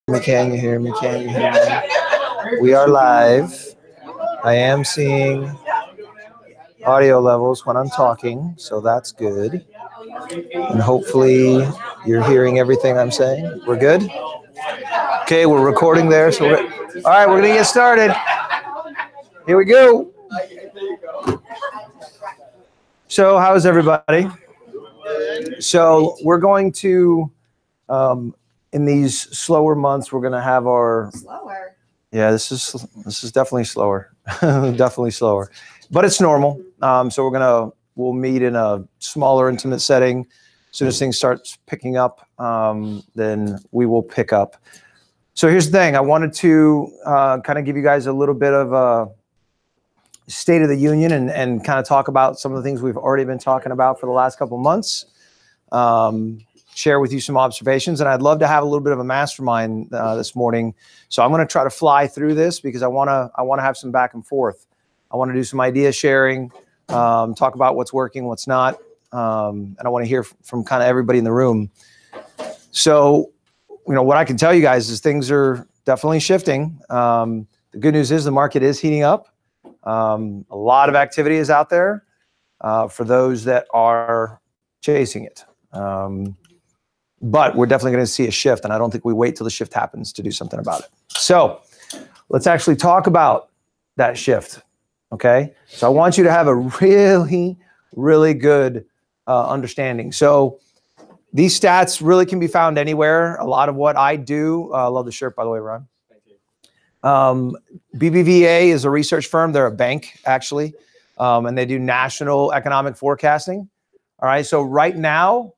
me? Can you hear me? Can you hear me? We are live. I am seeing audio levels when I'm talking, so that's good. And hopefully you're hearing everything I'm saying. We're good? Okay, we're recording there. So all right, we're going to get started. Here we go. So how's everybody? So we're going to, in these slower months, we're going to have our... Slower? Yeah, this is definitely slower. Definitely slower. But it's normal. So we'll meet in a smaller, intimate setting. As soon as things start picking up, then we will pick up. So here's the thing. I wanted to kind of give you guys a little bit of a State of the Union and kind of talk about some of the things we've already been talking about for the last couple of months. Share with you some observations, and I'd love to have a little bit of a mastermind this morning. So I'm going to try to fly through this because I want to have some back and forth. I want to do some idea sharing, talk about what's working, what's not, and I want to hear from kind of everybody in the room. So, what I can tell you guys is things are definitely shifting. The good news is the market is heating up. A lot of activity is out there for those that are chasing it. But we're definitely going to see a shift, and I don't think we wait till the shift happens to do something about it. So let's actually talk about that shift, okay? So I want you to have a really, really good understanding. So these stats really can be found anywhere. A lot of what I do, I love the shirt, by the way, Ron. BBVA is a research firm. They're a bank, actually, and they do national economic forecasting. All right, so right now,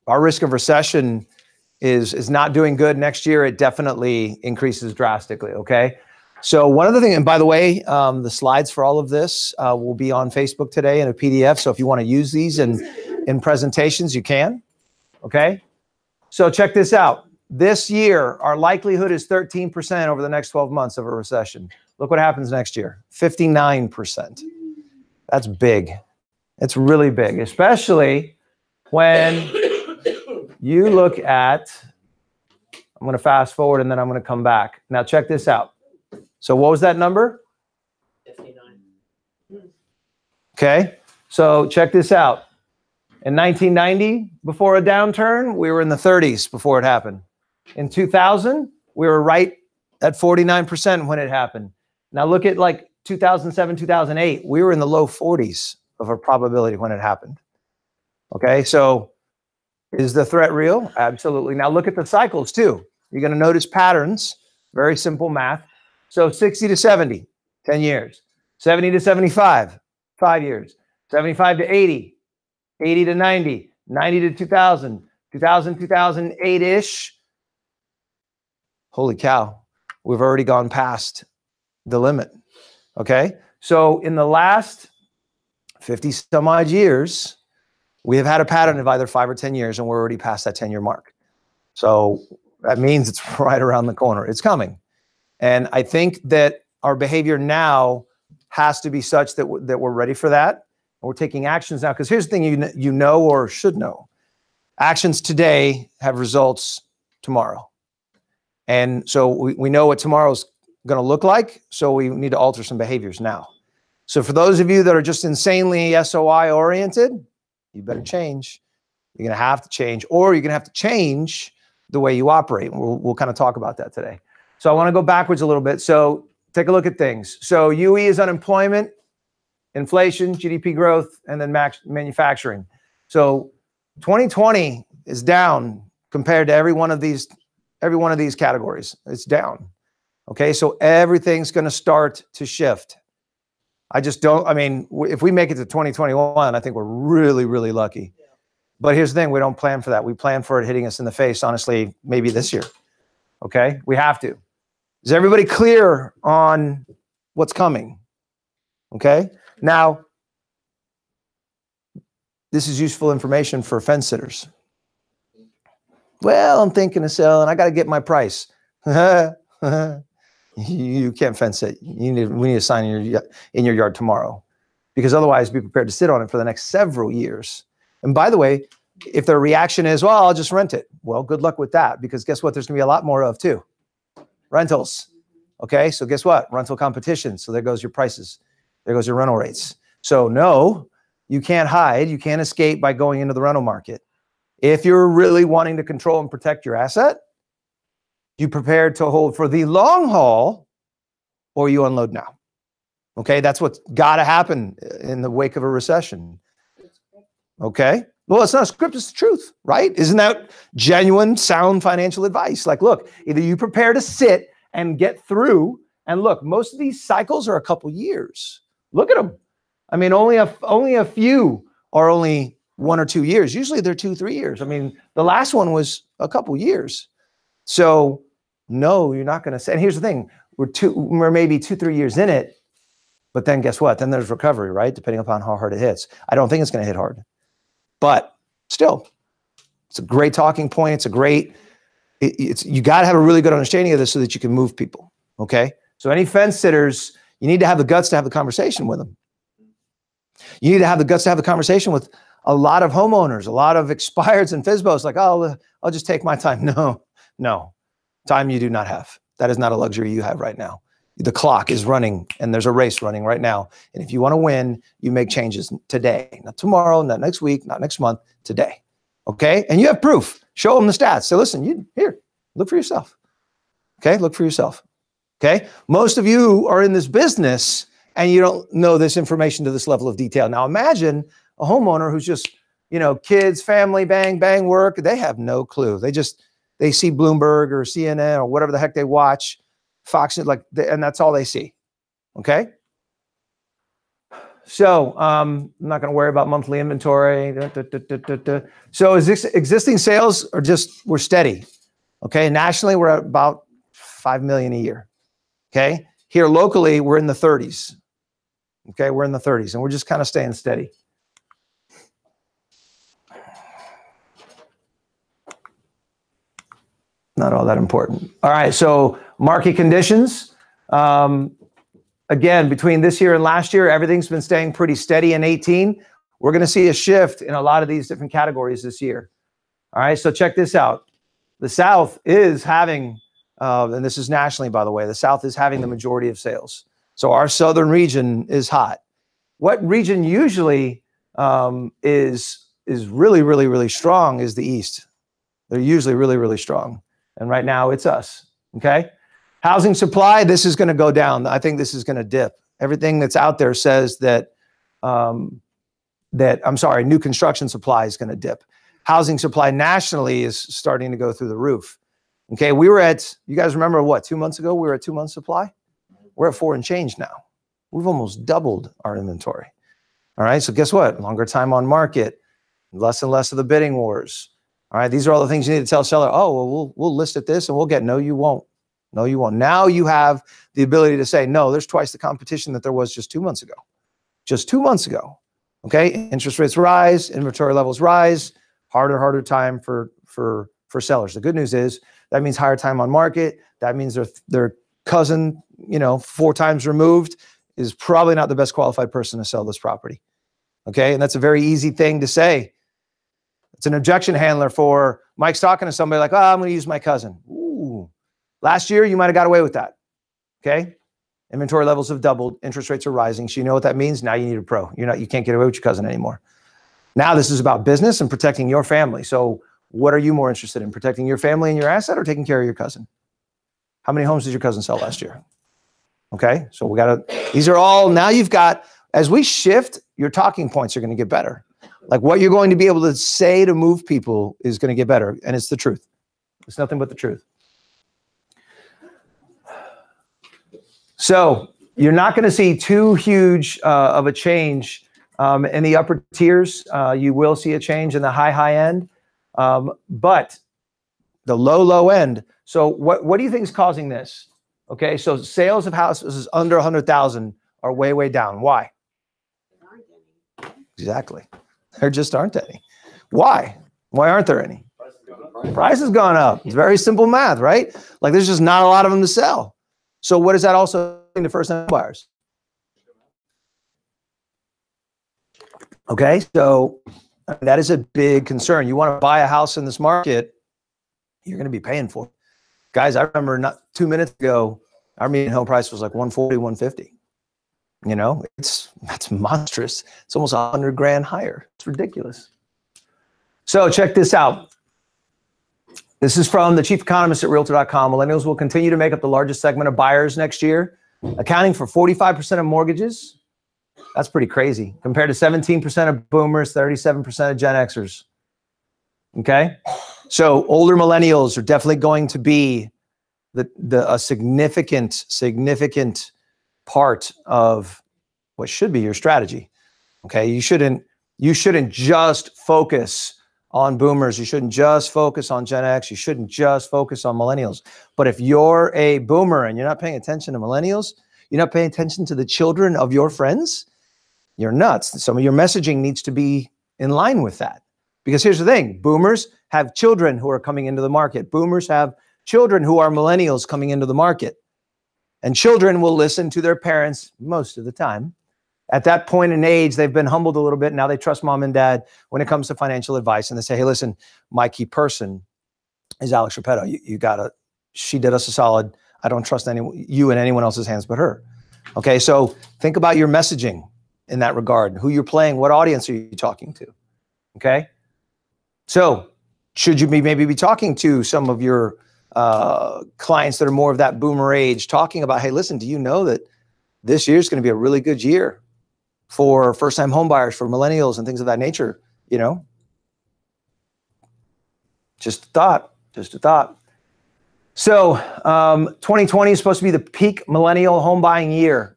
our risk of recession is not doing good. Next year, it definitely increases drastically, okay? So one of the things, and by the way, the slides for all of this will be on Facebook today in a PDF, so if you want to use these in presentations, you can, okay? So check this out. This year, our likelihood is 13% over the next 12 months of a recession. Look what happens next year, 59%. That's big. It's really big, especially when you look at, I'm going to fast forward and then I'm going to come back. Now check this out. So what was that number? 59. Okay, so check this out. In 1990, before a downturn, we were in the 30s before it happened. In 2000, we were right at 49% when it happened. Now look at like 2007, 2008, we were in the low 40s of a probability when it happened. Okay, so is the threat real? Absolutely. Now look at the cycles too. You're going to notice patterns, very simple math. So 60 to 70, 10 years. 70 to 75, 5 years. 75 to 80, 80 to 90, 90 to 2000, 2000, 2008-ish. Holy cow, we've already gone past the limit, okay? So in the last 50 some odd years, we have had a pattern of either 5 or 10 years, and we're already past that 10-year mark. So that means it's right around the corner. It's coming. And I think that our behavior now has to be such that we're ready for that. And we're taking actions now, because here's the thing you know or should know. Actions today have results tomorrow. And so we know what tomorrow's going to look like, so we need to alter some behaviors now. So for those of you that are just insanely SOI oriented, you better change. You're going to have to change, or you're going to have to change the way you operate. We'll kind of talk about that today. So I want to go backwards a little bit. So take a look at things. So UE is unemployment, inflation, GDP growth, and then manufacturing. So 2020 is down compared to every one of these categories. It's down. Okay, so everything's going to start to shift. If we make it to 2021, I think we're really, really lucky. Yeah. But here's the thing, we don't plan for that. We plan for it hitting us in the face, honestly, maybe this year. Okay, we have to. Is everybody clear on what's coming? Okay, now, this is useful information for fence sitters. Well, I'm thinking of selling. I got to get my price. You can't fence it. We need a sign in your yard tomorrow, because otherwise, be prepared to sit on it for the next several years. And by the way, if their reaction is, well, I'll just rent it. Well, good luck with that, because guess what? There's going to be a lot more of too. Rentals. Okay, so guess what? Rental competition. So there goes your prices. There goes your rental rates. So no, you can't hide. You can't escape by going into the rental market. If you're really wanting to control and protect your asset, you prepared to hold for the long haul, or you unload now. Okay, that's what's got to happen in the wake of a recession. Okay, well, it's not a script, it's the truth, right? Isn't that genuine, sound financial advice? Like, look, either you prepare to sit and get through, and look, most of these cycles are a couple years. Look at them. I mean, only a few are only 1 or 2 years. Usually they're 2, 3 years. I mean, the last one was a couple years. So no, you're not going to say, and here's the thing, we're maybe 2, 3 years in it, but then guess what? Then there's recovery, right? Depending upon how hard it hits. I don't think it's going to hit hard, but still, it's a great talking point. It's a great, you got to have a really good understanding of this so that you can move people. Okay. So any fence sitters, you need to have the guts to have the conversation with them. You need to have the guts to have the conversation with a lot of homeowners, a lot of expireds and FSBOs, like, oh, I'll just take my time. No, time you do not have. That is not a luxury you have right now. The clock is running and there's a race running right now. And if you want to win, you make changes today, not tomorrow, not next week, not next month, today. Okay. And you have proof. Show them the stats. So listen, here, look for yourself. Okay. Look for yourself. Okay. Most of you are in this business and you don't know this information to this level of detail. Now imagine a homeowner who's just, kids, family, bang, bang, work. They have no clue. They see Bloomberg or CNN or whatever the heck they watch, Fox, and that's all they see. Okay. So I'm not going to worry about monthly inventory. So existing sales we're steady. Okay. Nationally, we're at about 5 million a year. Okay. Here locally, we're in the 30s. Okay. We're in the 30s and we're just kind of staying steady. Not all that important. All right. So market conditions. Again, between this year and last year, everything's been staying pretty steady in 18. We're going to see a shift in a lot of these different categories this year. All right. So check this out. The South is having, and this is nationally, by the way, the South is having the majority of sales. So our southern region is hot. What region usually is really, really, really strong is the East. They're usually really, really strong. And right now it's us. Okay. Housing supply, this is going to go down. I think this is going to dip. Everything that's out there says that, new construction supply is going to dip. Housing supply nationally is starting to go through the roof. Okay. We were at, you guys remember what, 2 months ago, we were at 2 months supply. We're at 4 and change now. We've almost doubled our inventory. All right. So guess what? Longer time on market, less and less of the bidding wars. All right. These are all the things you need to tell seller. Oh, well, we'll list at this and we'll get, no, you won't. No, you won't. Now you have the ability to say, no, there's twice the competition that there was just 2 months ago. Just 2 months ago. Okay. Interest rates rise, inventory levels rise, harder time for sellers. The good news is that means higher time on market. That means their cousin, 4 times removed is probably not the best qualified person to sell this property. Okay. And that's a very easy thing to say. It's an objection handler for Mike's talking to somebody like, oh, I'm going to use my cousin. Ooh. Last year, you might have got away with that. Okay. Inventory levels have doubled. Interest rates are rising. So you know what that means? Now you need a pro. You can't get away with your cousin anymore. Now this is about business and protecting your family. So what are you more interested in? Protecting your family and your asset or taking care of your cousin? How many homes did your cousin sell last year? Okay. So these are all, now you've got, as we shift, your talking points are going to get better. Like what you're going to be able to say to move people is going to get better. And it's the truth. It's nothing but the truth. So you're not going to see too huge of a change in the upper tiers. You will see a change in the high end, but the low end. So what do you think is causing this? Okay, so sales of houses under 100,000 are way down. Why? Exactly. There just aren't any. Why? Why aren't there any? Price has gone up. It's very simple math, right? Like there's just not a lot of them to sell. So what is that also doing to first-time buyers? Okay, so that is a big concern. You want to buy a house in this market, you're going to be paying for it. Guys, I remember not 2 minutes ago, our median home price was like 140, 150. You know, that's monstrous. It's almost 100 grand higher. It's ridiculous. So check this out. This is from the chief economist at Realtor.com. Millennials will continue to make up the largest segment of buyers next year, accounting for 45% of mortgages. That's pretty crazy, compared to 17% of boomers, 37% of Gen Xers. Okay? So older millennials are definitely going to be a significant part of what should be your strategy. Okay? You shouldn't just focus on boomers. You shouldn't just focus on Gen X. You shouldn't just focus on millennials. But if you're a boomer and you're not paying attention to millennials, you're not paying attention to the children of your friends, you're nuts. Some of your messaging needs to be in line with that. Because here's the thing, boomers have children who are coming into the market. Boomers have children who are millennials coming into the market. And children will listen to their parents most of the time. At that point in age, they've been humbled a little bit. Now they trust mom and dad when it comes to financial advice. And they say, hey, listen, my key person is Alex Repetto. She did us a solid. I don't trust you in anyone else's hands but her. Okay, so think about your messaging in that regard, who you're playing, what audience are you talking to, okay? So should you maybe be talking to some of your clients that are more of that boomer age, talking about, hey, listen, do you know that this year is going to be a really good year for first-time home buyers, for millennials and things of that nature, you know? Just a thought. So 2020 is supposed to be the peak millennial home buying year.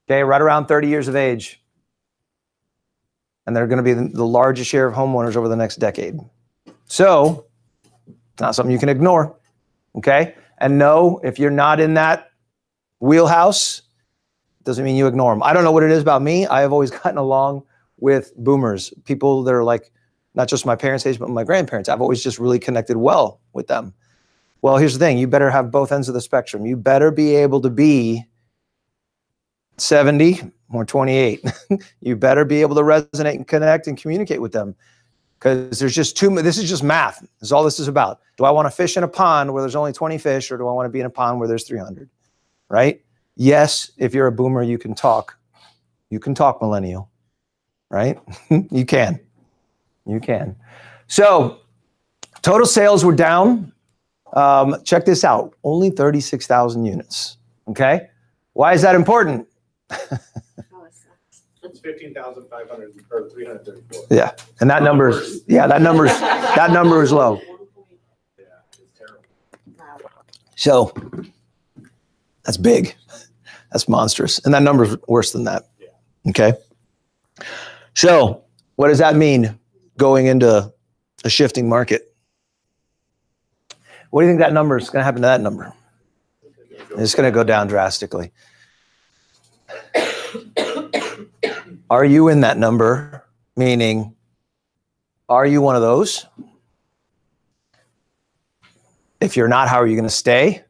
Okay, right around 30 years of age. And they're going to be the largest share of homeowners over the next decade. So it's not something you can ignore, okay? And no, if you're not in that wheelhouse, doesn't mean you ignore them. I don't know what it is about me. I have always gotten along with boomers, people that are like, not just my parents' age, but my grandparents. I've always just really connected well with them. Well, here's the thing. You better have both ends of the spectrum. You better be able to be 70 or 28. You better be able to resonate and connect and communicate with them, because there's just this is just math. This is all this is about. Do I want to fish in a pond where there's only 20 fish, or do I want to be in a pond where there's 300, right? Yes, if you're a boomer, you can talk. You can talk millennial, right? You can. So total sales were down. Check this out, only 36,000 units, okay? Why is that important? It's 15,500 or 334. Yeah, and that number is that number is low. Yeah, it's terrible. So that's big, that's monstrous, and that number is worse than that. Yeah. Okay. So what does that mean going into a shifting market? What do you think that number is going to happen to that number? It's going to go down drastically. Are you in that number? Meaning, are you one of those? If you're not, how are you going to stay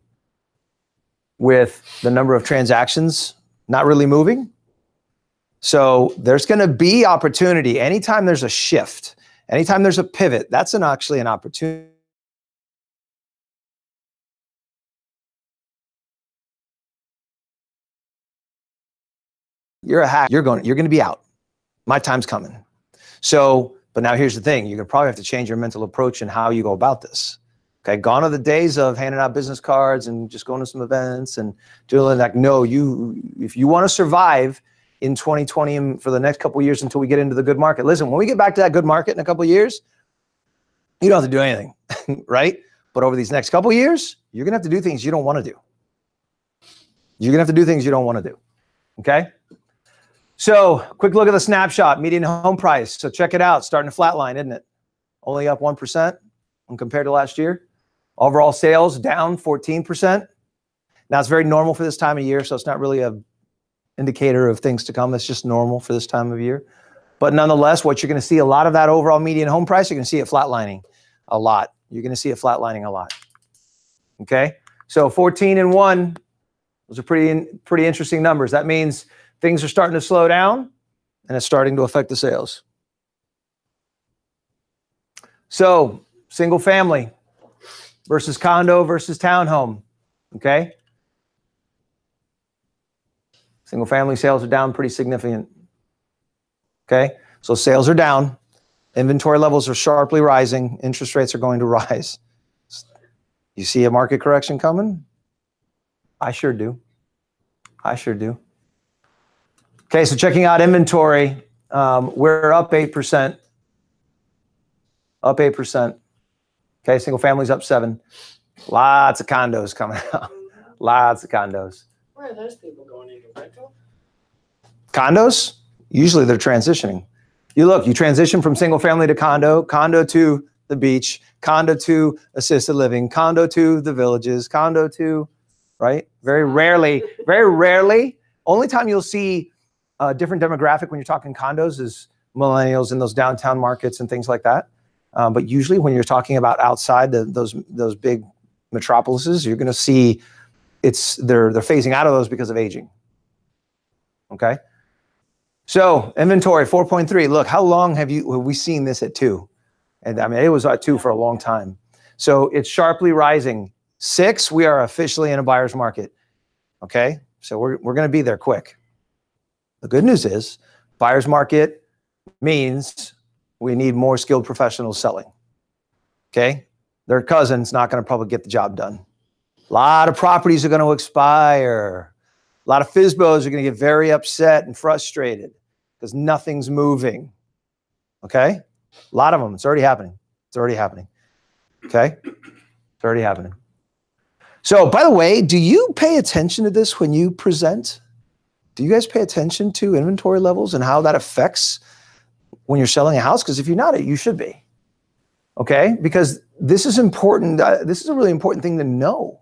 with the number of transactions not really moving? So there's going to be opportunity. Anytime there's a shift, anytime there's a pivot, that's actually an opportunity. You're a hack. You're going to be out. My time's coming. So, but now here's the thing. You're going to probably have to change your mental approach and how you go about this. Okay, gone are the days of handing out business cards and just going to some events and doing like, no, if you want to survive in 2020 and for the next couple of years until we get into the good market, listen, when we get back to that good market in a couple of years, you don't have to do anything, right? But over these next couple of years, you're going to have to do things you don't want to do. You're going to have to do things you don't want to do, okay? So quick look at the snapshot, median home price. So check it out, starting to flatline, isn't it? Only up 1% when compared to last year. Overall sales down 14%. Now it's very normal for this time of year, so it's not really an indicator of things to come. It's just normal for this time of year. But nonetheless, what you're going to see a lot of that overall median home price, you're going to see it flatlining a lot. You're going to see it flatlining a lot. Okay? So 14 and 1, those are pretty interesting numbers. That means things are starting to slow down and it's starting to affect the sales. So single family, versus condo versus townhome, okay? Single family sales are down pretty significant, okay? So sales are down, inventory levels are sharply rising, interest rates are going to rise. You see a market correction coming? I sure do. I sure do. Okay, so checking out inventory, we're up 8%. Up 8%. Okay, single families up 7%. Lots of condos coming out. Lots of condos. Where are those people going into rental? Condos, usually they're transitioning. You look, you transition from single family to condo, condo to the beach, condo to assisted living, condo to the villages, condo to, right? Very rarely, only time you'll see a different demographic when you're talking condos is millennials in those downtown markets and things like that. But usually when you're talking about outside those big metropolises, you're going to see they're phasing out of those because of aging. Okay. So inventory 4.3. Look, how long have we seen this at 2? And I mean, it was at 2 for a long time. So it's sharply rising. 6, we are officially in a buyer's market. Okay. So we're going to be there quick. The good news is buyer's market means we need more skilled professionals selling. Okay. Their cousin's not going to probably get the job done. A lot of properties are going to expire. A lot of FSBOs are going to get very upset and frustrated because nothing's moving. Okay. A lot of them. It's already happening. It's already happening. Okay. It's already happening. So, by the way, do you pay attention to this when you present? Do you guys pay attention to inventory levels and how that affects when you're selling a house? Because if you're not, you should be. Okay? Because this is important. This is a really important thing to know.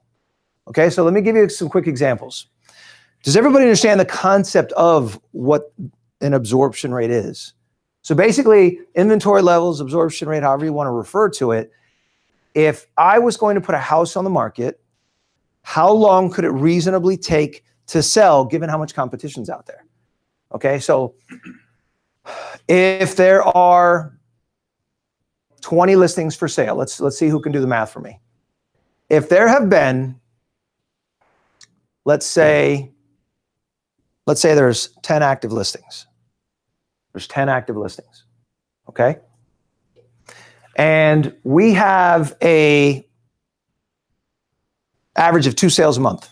Okay? So let me give you some quick examples. Does everybody understand the concept of what an absorption rate is? So basically, inventory levels, absorption rate, however you want to refer to it, if I was going to put a house on the market, how long could it reasonably take to sell given how much competition's out there? Okay, so if there are 20 listings for sale, let's see who can do the math for me. If there have been, let's say there's 10 active listings. There's 10 active listings, okay? And we have a average of 2 sales a month.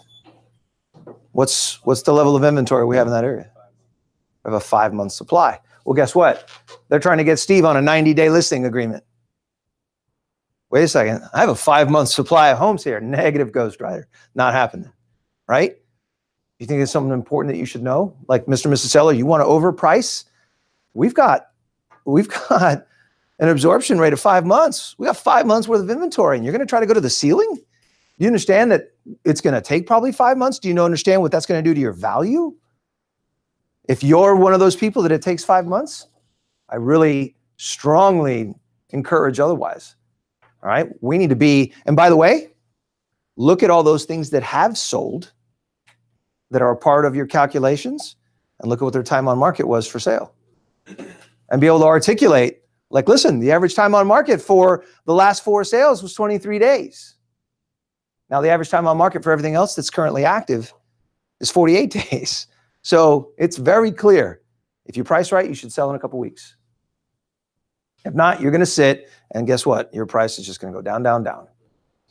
What's the level of inventory we have in that area? We have a 5-month supply. Well, guess what? They're trying to get Steve on a 90-day listing agreement. Wait a second. I have a 5-month supply of homes here. Negative ghostwriter. Not happening, right? You think it's something important that you should know? Like, Mr. and Mrs. Seller, you want to overprice? We've got an absorption rate of 5 months. We got 5 months worth of inventory, and you're going to try to go to the ceiling? You understand that it's going to take probably 5 months? Do you understand what that's going to do to your value? If you're one of those people that it takes 5 months, I really strongly encourage otherwise. All right. We need to be, and by the way, look at all those things that have sold that are a part of your calculations and look at what their time on market was for sale. And be able to articulate, like, listen, the average time on market for the last 4 sales was 23 days. Now, the average time on market for everything else that's currently active is 48 days. So it's very clear. If you price right, you should sell in a couple weeks. If not, you're going to sit, and guess what? Your price is just going to go down, down, down.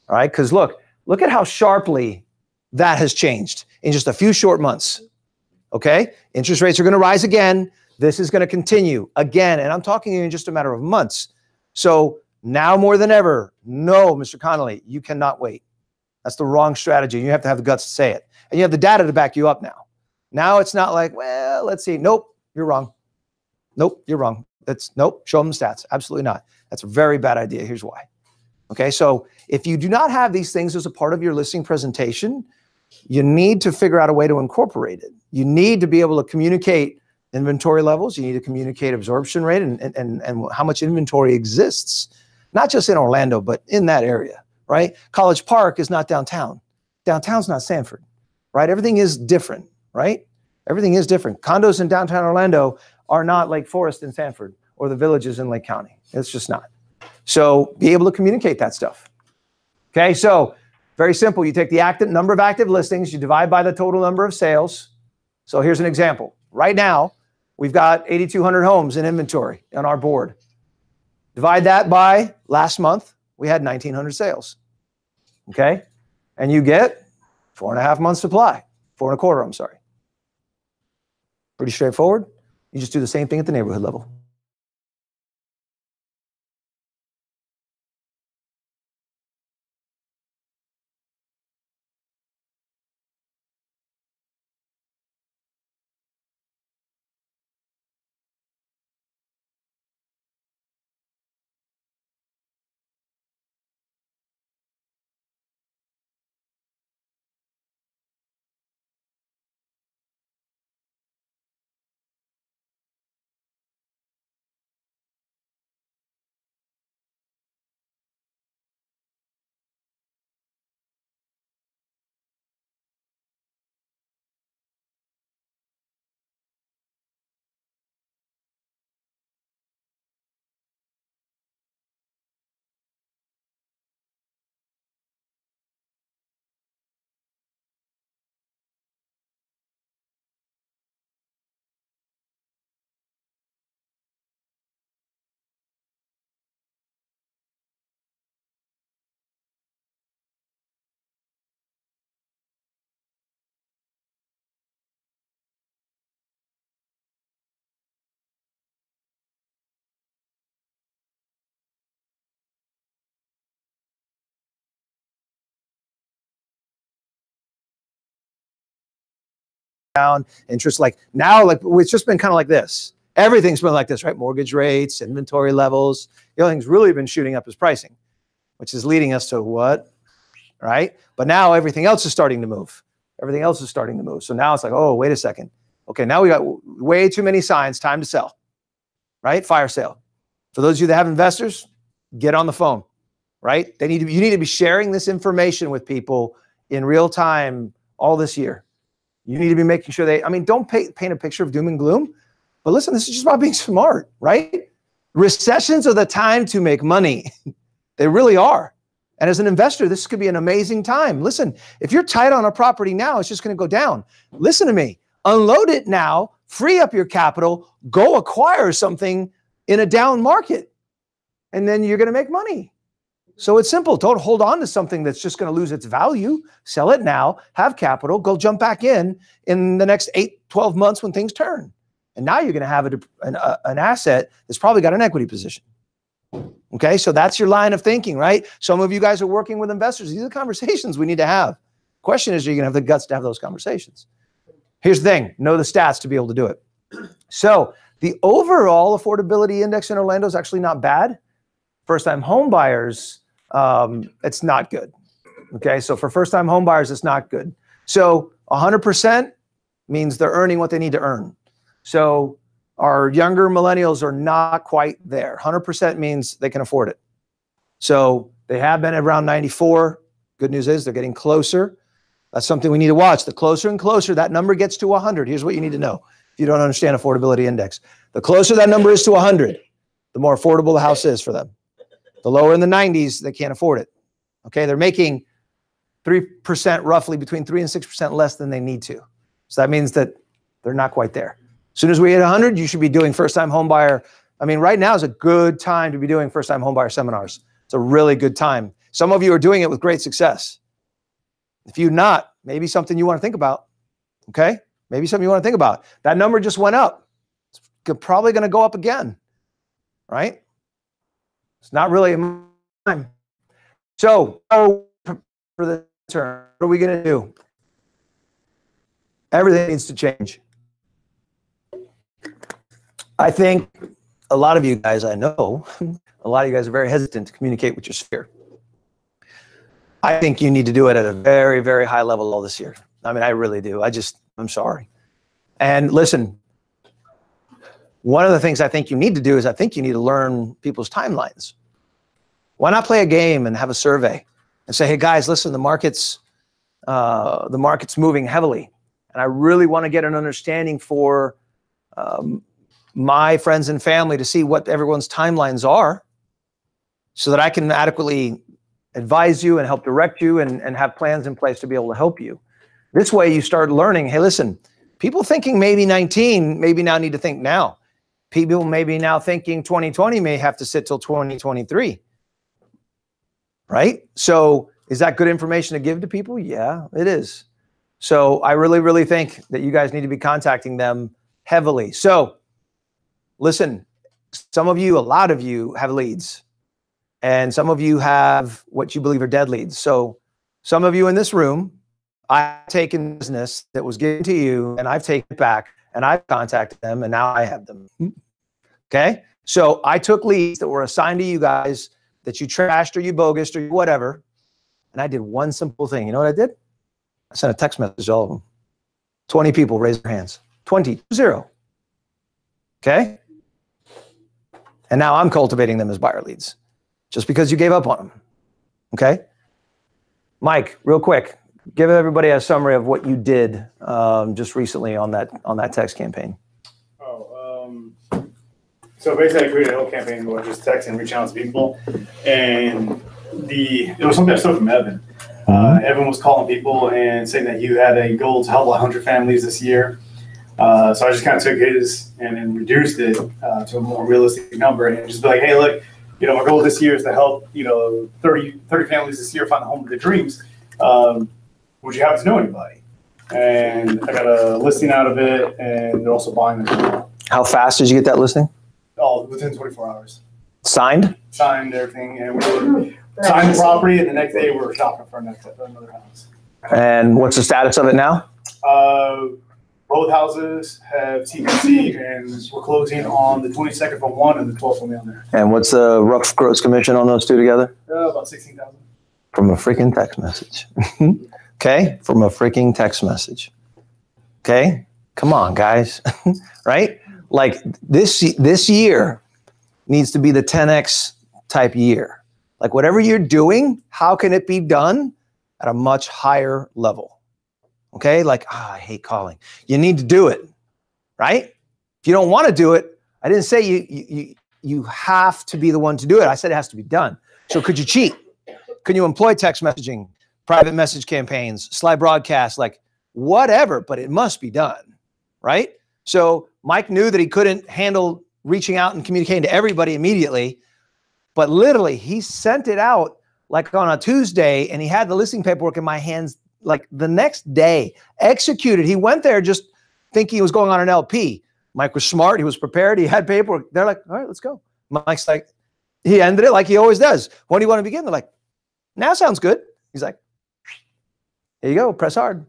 All right? Because look at how sharply that has changed in just a few short months. Okay? Interest rates are going to rise again. This is going to continue again. And I'm talking in just a matter of months. So now more than ever, no, Mr. Connolly, you cannot wait. That's the wrong strategy. You have to have the guts to say it. And you have the data to back you up now. Now it's not like, well, let's see. Nope, you're wrong. Nope, you're wrong. Nope, show them the stats. Absolutely not. That's a very bad idea. Here's why. Okay, so if you do not have these things as a part of your listing presentation, you need to figure out a way to incorporate it. You need to be able to communicate inventory levels. You need to communicate absorption rate and how much inventory exists, not just in Orlando, but in that area, right? College Park is not downtown. Downtown's not Sanford, right? Everything is different, right? Everything is different. Condos in downtown Orlando are not Lake Forest in Sanford or the villages in Lake County. It's just not. So be able to communicate that stuff. Okay, so very simple. You take the number of active listings, you divide by the total number of sales. So here's an example. Right now, we've got 8,200 homes in inventory on our board. Divide that by last month, we had 1,900 sales. Okay, and you get 4.5 months supply, 4.25, I'm sorry. Pretty straightforward. You just do the same thing at the neighborhood level. Down, interest like now, like it's just been kind of like this. Everything's been like this, right? Mortgage rates, inventory levels. The only thing's really been shooting up is pricing, which is leading us to what, right? But now everything else is starting to move. Everything else is starting to move. So now it's like, oh, wait a second. Okay, now we got way too many signs, time to sell, right? Fire sale. For those of you that have investors, get on the phone, right? You need to be sharing this information with people in real time all this year. You need to be making sure don't paint a picture of doom and gloom, but listen, this is just about being smart, right? Recessions are the time to make money. They really are. And as an investor, this could be an amazing time. Listen, if you're tight on a property now, it's just going to go down. Listen to me, unload it now, free up your capital, go acquire something in a down market, and then you're going to make money. So it's simple. Don't hold on to something that's just going to lose its value. Sell it now, have capital, go jump back in the next 8-12 months when things turn. And now you're going to have an asset that's probably got an equity position. Okay, so that's your line of thinking, right? Some of you guys are working with investors. These are the conversations we need to have. Question is, are you going to have the guts to have those conversations? Here's the thing. Know the stats to be able to do it. So the overall affordability index in Orlando is actually not bad. First-time home buyers, it's not good. Okay, so for first-time home buyers, it's not good. So 100% means they're earning what they need to earn. So our younger millennials are not quite there. 100% means they can afford it. So they have been around 94. Good news is they're getting closer. That's something we need to watch. The closer and closer that number gets to 100, here's what you need to know if you don't understand affordability index. The closer that number is to 100, the more affordable the house is for them. The lower in the 90s, they can't afford it. Okay, they're making 3%, roughly between 3 and 6% less than they need to. So that means that they're not quite there. As soon as we hit 100, you should be doing first-time home buyer. I mean, right now is a good time to be doing first-time home buyer seminars. It's a really good time. Some of you are doing it with great success. If you're not, maybe something you want to think about, okay? Maybe something you want to think about. That number just went up. It's probably going to go up again, right? It's not really a time. So for the term, what are we going to do? Everything needs to change. I think a lot of you guys, I know, a lot of you guys are very hesitant to communicate with your sphere. I think you need to do it at a very, very high level all this year. I mean, I really do. I'm sorry. And listen, one of the things I think you need to do is I think you need to learn people's timelines. Why not play a game and have a survey and say, hey guys, listen, the market's moving heavily. And I really want to get an understanding for my friends and family to see what everyone's timelines are so that I can adequately advise you and help direct you and have plans in place to be able to help you. This way you start learning, hey, listen, people thinking maybe 19, maybe now need to think now. People maybe now thinking 2020 may have to sit till 2023, right? So is that good information to give to people? Yeah, it is. So I really, really think that you guys need to be contacting them heavily. So listen, some of you, a lot of you have leads, and some of you have what you believe are dead leads. So some of you in this room, I've taken business that was given to you and I've taken it back and I've contacted them and now I have them. Okay. So I took leads that were assigned to you guys that you trashed or you bogus or whatever. And I did one simple thing. You know what I did? I sent a text message to all of them. 20 people raised their hands. 20, 0. Okay. And now I'm cultivating them as buyer leads just because you gave up on them. Okay. Mike, real quick, give everybody a summary of what you did just recently on that text campaign. So basically I created a whole campaign where I just text and reach out to people. And it was something I stole from Evan. Evan was calling people and saying that you had a goal to help 100 families this year. So I just kind of took his and then reduced it to a more realistic number and just be like, hey, look, my goal this year is to help, 30 families this year find the home of their dreams. Would you happen to know anybody? And I got a listing out of it, and they're also buying them. How fast did you get that listing? Oh, within 24 hours. Signed? Signed everything, and we signed the property, and the next day we were shopping for another house. And what's the status of it now? Both houses have TPC, and we're closing on the 22nd for one and the 12th on the other. And what's the rough gross commission on those two together? About 16,000. From a freaking text message. Okay? From a freaking text message. Okay? Come on, guys. Right? Like this year needs to be the 10X type year. Like whatever you're doing, how can it be done at a much higher level? Okay? Like, I hate calling. You need to do it, right? If you don't want to do it, I didn't say you have to be the one to do it. I said it has to be done. So could you cheat? Can you employ text messaging, private message campaigns, slide broadcasts, like whatever, but it must be done, right? So Mike knew that he couldn't handle reaching out and communicating to everybody immediately, but literally he sent it out like on a Tuesday and he had the listing paperwork in my hands like the next day, executed. He went there just thinking he was going on an LP. Mike was smart. He was prepared. He had paperwork. They're like, all right, let's go. Mike's like, he ended it like he always does. When do you want to begin? They're like, now sounds good. He's like, here you go, press hard,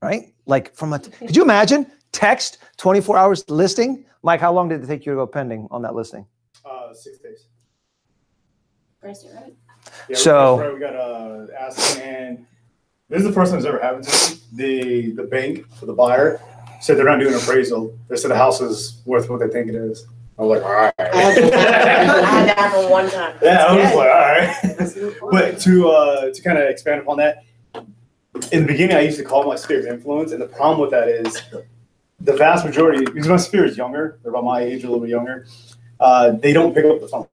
right? Like could you imagine text 24 hours listing? Mike, how long did it take you to go pending on that listing? 6 days. Priced it right. Yeah, So we got asking, and this is the first time it's ever happened to me. The bank for the buyer said they're not doing an appraisal. They said the house is worth what they think it is. I was like, all right. I had that happen one time. Yeah, I was like, all right. But to kind of expand upon that, in the beginning, I used to call my sphere of influence, and the problem with that is the vast majority, because my sphere is younger, they're about my age, a little bit younger, they don't pick up the phone.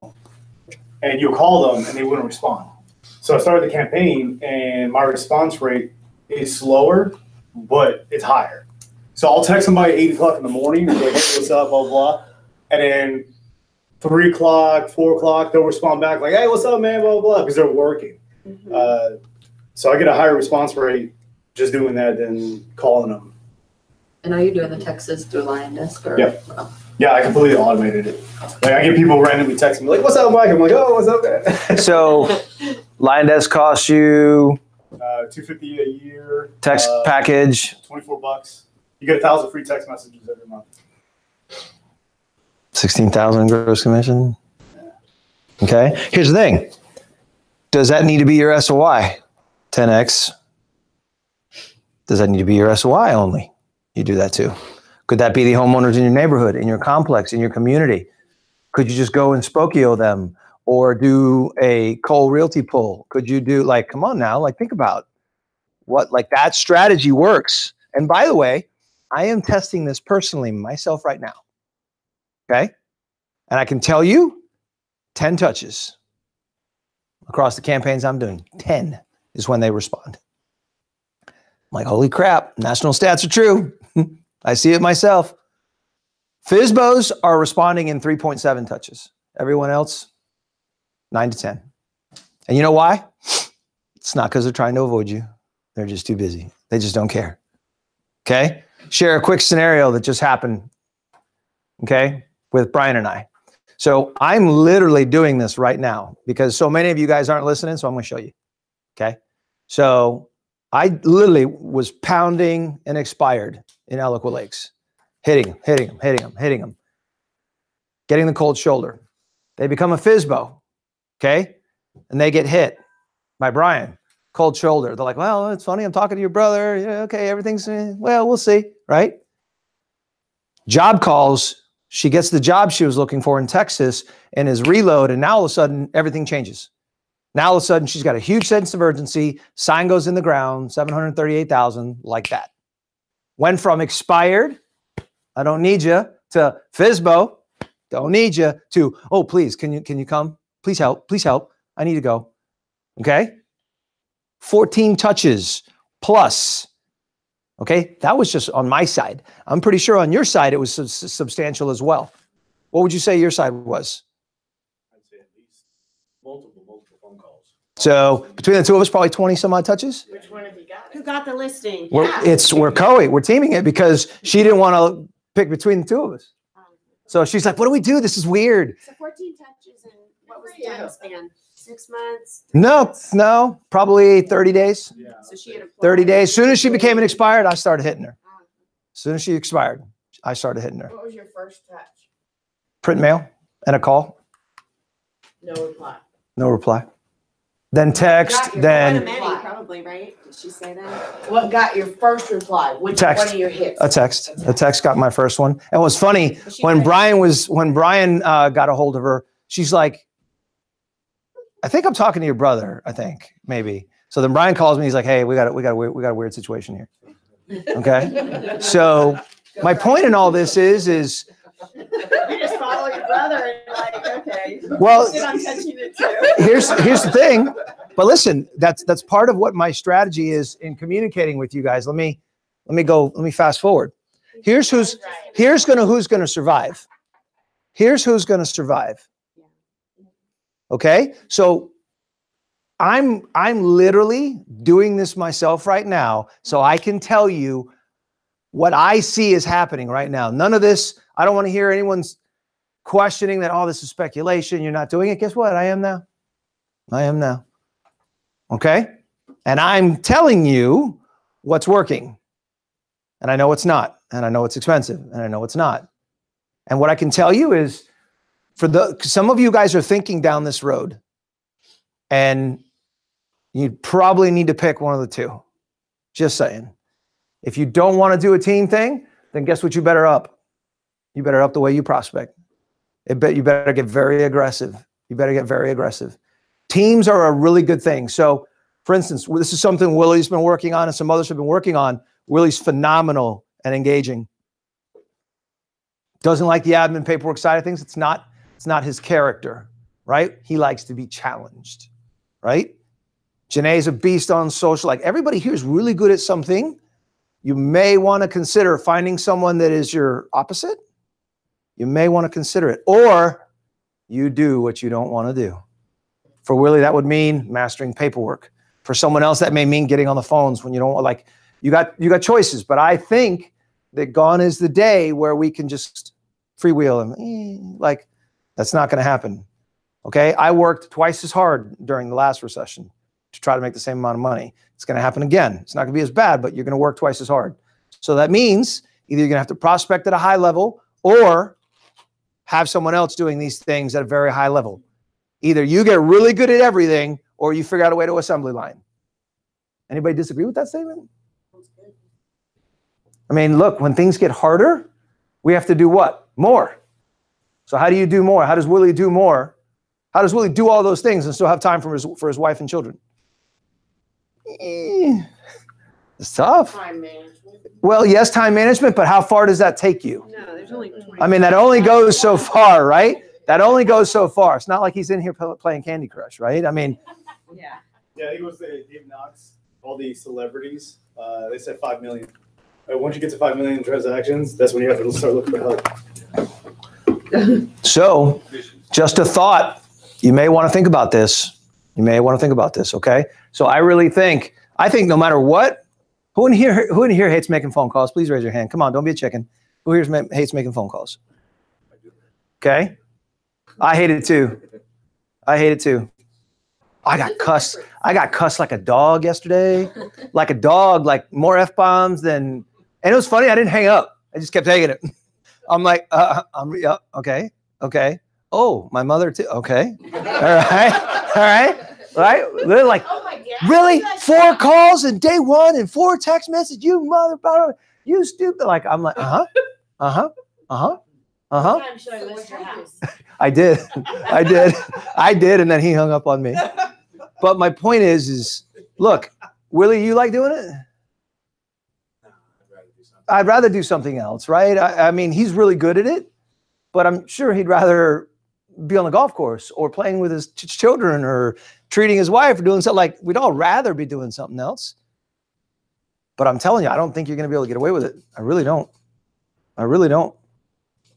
And you'll call them, and they wouldn't respond. So I started the campaign, and my response rate is slower, but it's higher. So I'll text somebody at 8 o'clock in the morning, and be like, hey, what's up, blah, blah. And then 3 o'clock, 4 o'clock, they'll respond back like, hey, what's up, man, blah, blah, because they're working. Mm-hmm. So I get a higher response rate just doing that than calling them. And are you doing the texts through Lion Desk? Or? Yeah. Oh. Yeah, I completely automated it. Like I get people randomly texting me like, what's up, Mike? I'm like, oh, what's up, man? So Lion Desk costs you $250 a year. text package. $24. You get 1,000 free text messages every month. 16,000 gross commission. Okay. Here's the thing. Does that need to be your SOI? 10X. Does that need to be your SOI only? You do that too. Could that be the homeowners in your neighborhood, in your complex, in your community? Could you just go and Spokio them or do a Cole Realty pull? Could you do like, come on now, like think about what, like that strategy works. And by the way, I am testing this personally myself right now. Okay. And I can tell you 10 touches. across the campaigns I'm doing. 10 is when they respond. I'm like, holy crap, national stats are true. I see it myself. FSBOs are responding in 3.7 touches. Everyone else, 9 to 10. And you know why? It's not because they're trying to avoid you. They're just too busy. They just don't care. Okay? Share a quick scenario that just happened, okay, with Brian and I. So I'm literally doing this right now because so many of you guys aren't listening, so I'm going to show you, okay? So I literally was pounding an expired in Eloqua Lakes, hitting them, getting the cold shoulder. They become a FSBO, okay? And they get hit by Brian, cold shoulder. They're like, well, it's funny. I'm talking to your brother. Yeah, okay, everything's, well, we'll see, right? Job calls. She gets the job she was looking for in Texas and is reload. And now all of a sudden, everything changes. Now all of a sudden, she's got a huge sense of urgency. Sign goes in the ground, 738,000, like that. Went from expired, I don't need you, to FSBO, don't need you, to, oh, please, can you come? Please help, I need to go. Okay? 14 touches plus. Okay, that was just on my side. I'm pretty sure on your side it was substantial as well. What would you say your side was? I'd say at least multiple phone calls. So between the two of us, probably 20 some odd touches. Which one have you got? Who got the listing? We're teaming it because she didn't want to pick between the two of us. So she's like, what do we do? This is weird. So 14 touches and what was the time span? 6 months? No, probably 30 days. Yeah. So she had 30 days. As soon as she became an expired, I started hitting her. As soon as she expired, I started hitting her. What was your first touch? Print mail and a call. No reply. No reply. Then text, then Probably, right? Did she say that? What got your first reply? Which Text. one of your hits? a text. A text got my first one. And it was funny when Brian got a hold of her, she's like, I think I'm talking to your brother, I think, maybe. So then Brian calls me, he's like, hey, we got a weird situation here. Okay. So my point in all this is You just follow your brother and like, okay. well, I'm touching it too. here's the thing. But listen, that's part of what my strategy is in communicating with you guys. Let me fast forward. Here's who's gonna survive. Here's who's gonna survive. Okay? So I'm literally doing this myself right now, so I can tell you what I see is happening right now. None of this, I don't want to hear anyone's questioning that, oh, this is speculation, you're not doing it. Guess what? I am now. Okay? And I'm telling you what's working. And I know it's not. And I know it's expensive. And I know it's not. And what I can tell you is, some of you guys are thinking down this road, and you probably need to pick one of the two. Just saying. If you don't want to do a team thing, then guess what you better up? You better up the way you prospect. You better get very aggressive. Teams are a really good thing. So, for instance, this is something Willie's been working on and some others have been working on. Willie's phenomenal and engaging. Doesn't like the admin paperwork side of things. It's not his character, right? He likes to be challenged, right? Janae's a beast on social. Like, everybody here is really good at something. You may want to consider finding someone that is your opposite. You may want to consider it. Or you do what you don't want to do. For Willie, that would mean mastering paperwork. For someone else, that may mean getting on the phones when you don't, like, you got choices. But I think that gone is the day where we can just freewheel and like, that's not going to happen. Okay? I worked twice as hard during the last recession to try to make the same amount of money. It's going to happen again. It's not going to be as bad, but you're going to work twice as hard. So that means either you're going to have to prospect at a high level or have someone else doing these things at a very high level. Either you get really good at everything or you figure out a way to assembly line. Anybody disagree with that statement? I mean, look, when things get harder, we have to do what? More. So how do you do more? How does Willie do more? How does Willie do all those things and still have time for his wife and children? It's tough. Time management. Well, yes, time management, but how far does that take you? No, there's only 20. I mean, that only goes so far, right? That only goes so far. It's not like he's in here playing Candy Crush, right? I mean, Yeah. Yeah, he was the Dave Knox, all the celebrities. They said 5 million. Once you get to 5 million transactions, that's when you have to start looking for help. so just a thought. You may want to think about this. You may want to think about this, okay? So I think no matter what, who in here hates making phone calls? Please raise your hand. Come on, don't be a chicken. Who here hates making phone calls? Okay? I hate it too. I got cussed like a dog yesterday. Like a dog, like more F-bombs than, and it was funny, I didn't hang up. I just kept taking it. I'm like, yeah, okay. Oh, my mother too. Okay. All right. They're like, Oh my God. really? 4 calls in day 1 and 4 text messages? You mother, you stupid. Like, I'm like, Time should I list your house? I did. And then he hung up on me. But my point is look, Willie, you like doing it? I'd rather do something else, right? I mean, he's really good at it, but I'm sure he'd rather be on the golf course or playing with his children or treating his wife or doing something. Like, we'd all rather be doing something else. But I'm telling you, I don't think you're going to be able to get away with it. I really don't.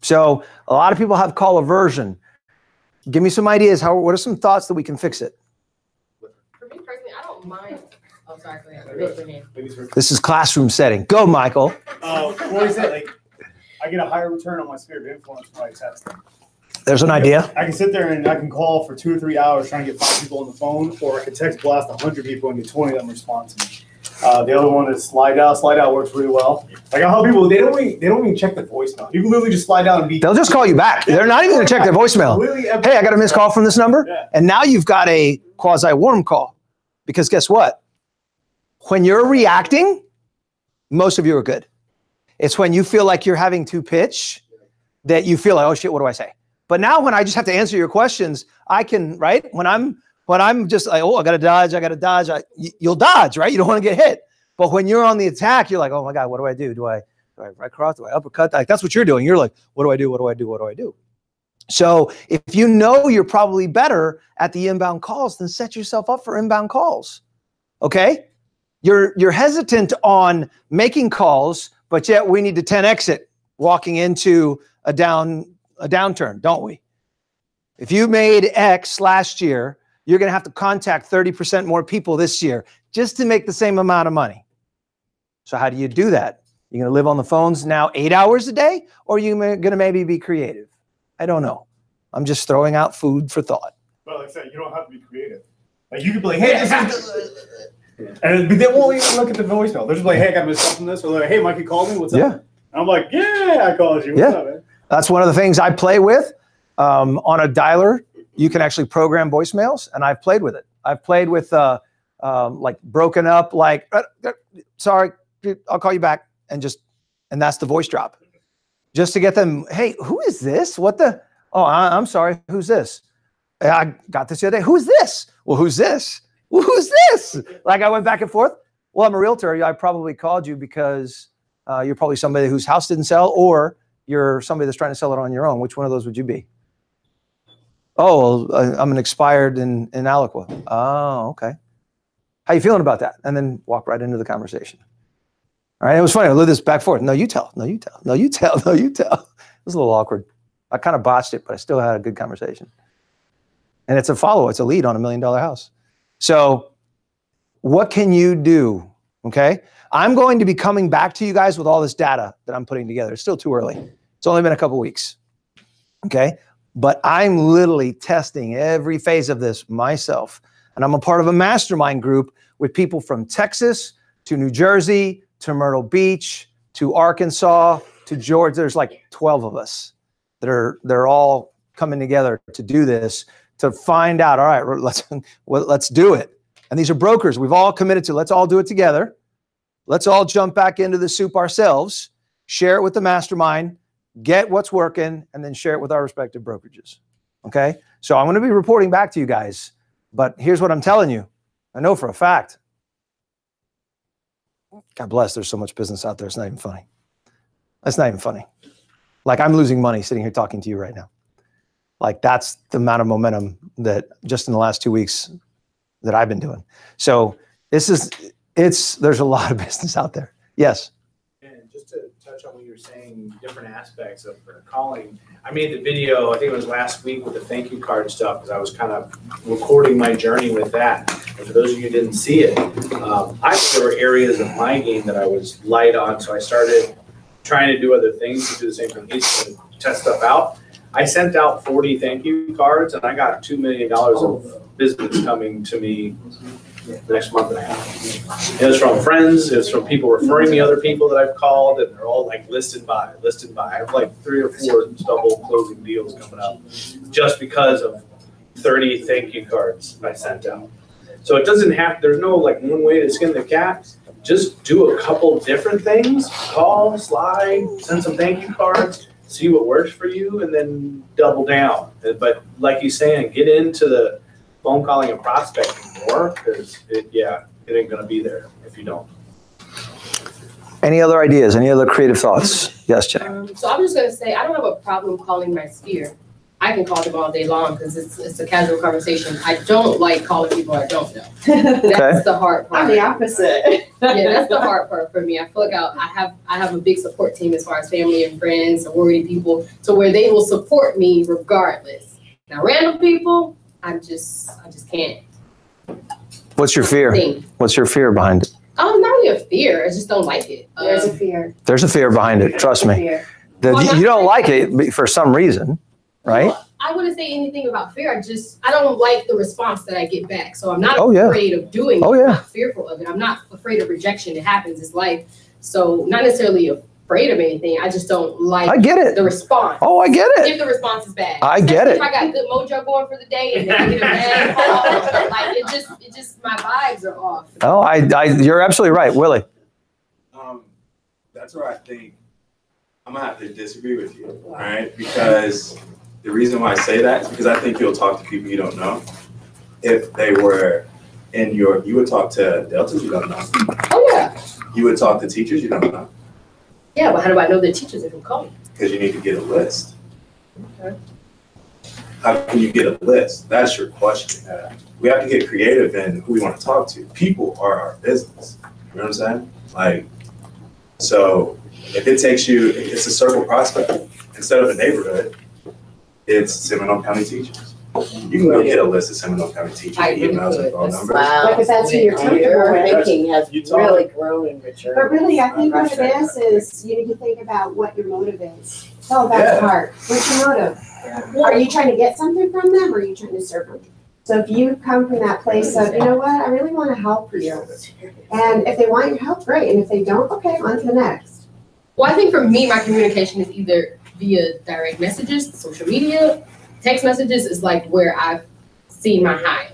So a lot of people have call aversion. Give me some ideas. What are some thoughts that we can fix it? For me personally, I don't mind. Oh, sorry. Go ahead. This is classroom setting. Go, Michael. What is it? Like, I get a higher return on my sphere of influence when I text. There's an idea. I can sit there and I can call for 2 or 3 hours trying to get 5 people on the phone, or I can text blast 100 people and get 20 of them respond to me. The other one is slide out. Slide out works really well. Like, I help people. They don't even check the voicemail. You can literally just slide out and be. They'll just call you back. They're not even going to check their voicemail. Hey, I got a missed call from this number. Yeah. And now you've got a quasi-warm call. Because guess what? When you're reacting, most of you are good. It's when you feel like you're having to pitch that you feel like, oh shit, what do I say? But now when I just have to answer your questions, I can, right? When I'm just like, oh, I got to dodge. You'll dodge, right? You don't want to get hit. But when you're on the attack, you're like, oh my God, what do I do? Do I right cross? Do I uppercut? Like, that's what you're doing. You're like, what do I do? So if you know you're probably better at the inbound calls, then set yourself up for inbound calls. Okay? You're hesitant on making calls, but yet we need to 10x it walking into a downturn, don't we? If you made X last year, you're going to have to contact 30% more people this year just to make the same amount of money. So how do you do that? You're going to live on the phones now 8 hours a day, or you're going to maybe be creative? I don't know. I'm just throwing out food for thought. Well, like I said, you don't have to be creative. Like, you could be like, hey, and they won't even look at the voicemail. They're just like, hey, I got missed out from this. Or they're like, hey, Mike, you called me. What's up? And I'm like, yeah, I called you. What's up, man? That's one of the things I play with. On a dialer, you can actually program voicemails, and I've played with it. I've played with like broken up, like, sorry, I'll call you back, and that's the voice drop. Just to get them, hey, who is this? What the? Oh, I'm sorry, who's this? I got this the other day. Who's this? Well, who's this? Well, who's this? Like, I went back and forth. Well, I'm a realtor. I probably called you because you're probably somebody whose house didn't sell, or you're somebody that's trying to sell it on your own. Which one of those would you be? Oh, well, I'm an expired in Aliqua. Oh, okay. How you feeling about that? And then walk right into the conversation. All right, it was funny. I lived this back and forth. No, you tell. It was a little awkward. I kind of botched it, but I still had a good conversation. And it's a follow. It's a lead on $1 million house. So what can you do? Okay. I'm going to be coming back to you guys with all this data that I'm putting together. It's still too early. It's only been a couple weeks. Okay. But I'm literally testing every phase of this myself. And I'm a part of a mastermind group with people from Texas to New Jersey to Myrtle Beach to Arkansas to Georgia. There's like 12 of us they're all coming together to do this, to find out, all right, let's do it. And these are brokers. We've all committed to, let's all do it together. Let's all jump back into the soup ourselves, share it with the mastermind, get what's working, and then share it with our respective brokerages. Okay? So I'm going to be reporting back to you guys, but here's what I'm telling you. I know for a fact. God bless, there's so much business out there. It's not even funny. That's not even funny. Like, I'm losing money sitting here talking to you right now. Like that's the amount of momentum that just in the last 2 weeks that I've been doing. So there's a lot of business out there. Yes. And just to touch on what you were saying, different aspects of her calling. I made the video, I think it was last week, with the thank you card stuff, because I was kind of recording my journey with that. And for those of you who didn't see it, there were areas of my game that I was light on, so I started trying to do other things to do the same thing, to test stuff out. I sent out 40 thank you cards, and I got $2 million of business coming to me the next month and a half. It was from friends, it was from people referring me other people that I've called, and they're all like listed by. I have like 3 or 4 double closing deals coming up just because of 30 thank you cards I sent out. So it doesn't have, there's no like one way to skin the cat. Just do a couple different things, call, slide, send some thank you cards, see what works for you, and then double down. But like he's saying, get into the phone calling and prospecting more, because it ain't gonna be there if you don't. Any other ideas? Any other creative thoughts? Yes, Jack. So I'm just gonna say, I don't have a problem calling my sphere. I can call them all day long because it's a casual conversation. I don't like calling people I don't know. That's the hard part. I'm the opposite. Yeah, that's the hard part for me. I feel like I have a big support team as far as family and friends, sorority people, to where they will support me regardless. Now, random people, I just can't. What's your fear? What's your fear behind it? Not really a fear. I just don't like it. There's a fear. There's a fear behind it. Trust me. You don't like it for some reason, right? Well, I wouldn't say anything about fear. I don't like the response that I get back. So I'm not yeah. afraid of doing it. Oh, yeah. I'm not fearful of it. I'm not afraid of rejection. It happens. It's life. So not necessarily afraid of anything. I just don't like I get it. the response. Oh, I get it. If the response is bad. I get it. If I got good mojo going for the day and then I get a bad call, like it just my vibes are off. Oh, you're absolutely right, Willie. That's where I think I'm gonna have to disagree with you, all right? Because the reason why I say that is because I think you'll talk to people you don't know. If they were you would talk to Deltas you don't know. Oh yeah. You would talk to teachers you don't know. Yeah, but how do I know the teachers if I'm calling? Because you need to get a list. Okay. How can you get a list? That's your question. We have to get creative in who we want to talk to. People are our business. You know what I'm saying? Like, so if it takes you, it's a circle prospect. Instead of a neighborhood, it's Seminole County teachers. You can go get a list of Seminole County teachers, emails and phone numbers. Like if that's who you're comfortable with. Thinking has really grown and matured. But really, I think what it is you need to think about what your motive is. It's all about the heart. What's your motive? Are you trying to get something from them, or are you trying to serve them? So if you come from that place of, you know what, I really want to help you. And if they want your help, great. And if they don't, okay, on to the next. Well, I think for me, my communication is either via direct messages, social media, text messages is like where I've seen my high.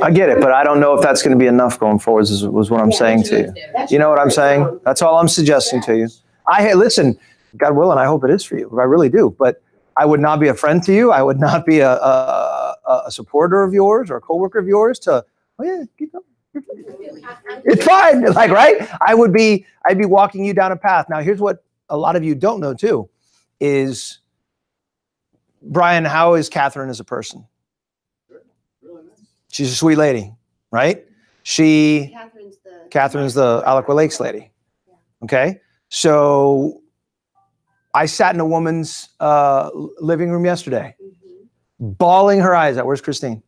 I get it, but I don't know if that's going to be enough going forwards, was what I'm saying to you. You know what I'm saying? That's all I'm suggesting to you. Listen, God willing, I hope it is for you. I really do. But I would not be a friend to you. I would not be a supporter of yours or a coworker of yours to, oh yeah, keep going. It's fine. Like, right? I'd be walking you down a path. Now, here's what a lot of you don't know too, is Brian, how is Catherine as a person? She's a sweet lady, right? Catherine's the Alaqua Lakes lady. Okay. So I sat in a woman's living room yesterday, bawling her eyes out. Where's Christine?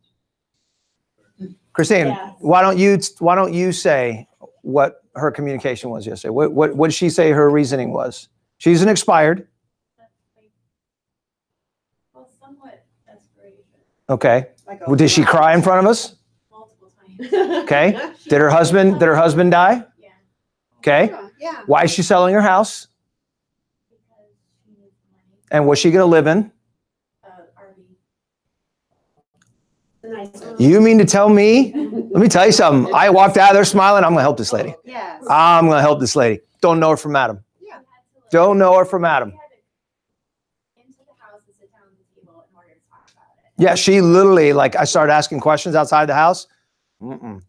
Christine, yes. Why don't you say what her communication was yesterday? What did she say her reasoning was? She's an expired. Well, somewhat desperation. Okay. Well, did she cry in front of us? Multiple times. Okay. Did her husband die? Yeah. Okay. Yeah. Why is she selling her house? Because she needs money. And what's she going to live in? RV. You mean to tell me? Let me tell you something. I walked out there smiling. I'm going to help this lady. Yes. I'm going to help this lady. Don't know her from Adam. Yeah. Don't know her from Adam. Into the house and sit down at the table in order to talk about it. Yeah, she literally, like, I started asking questions outside the house.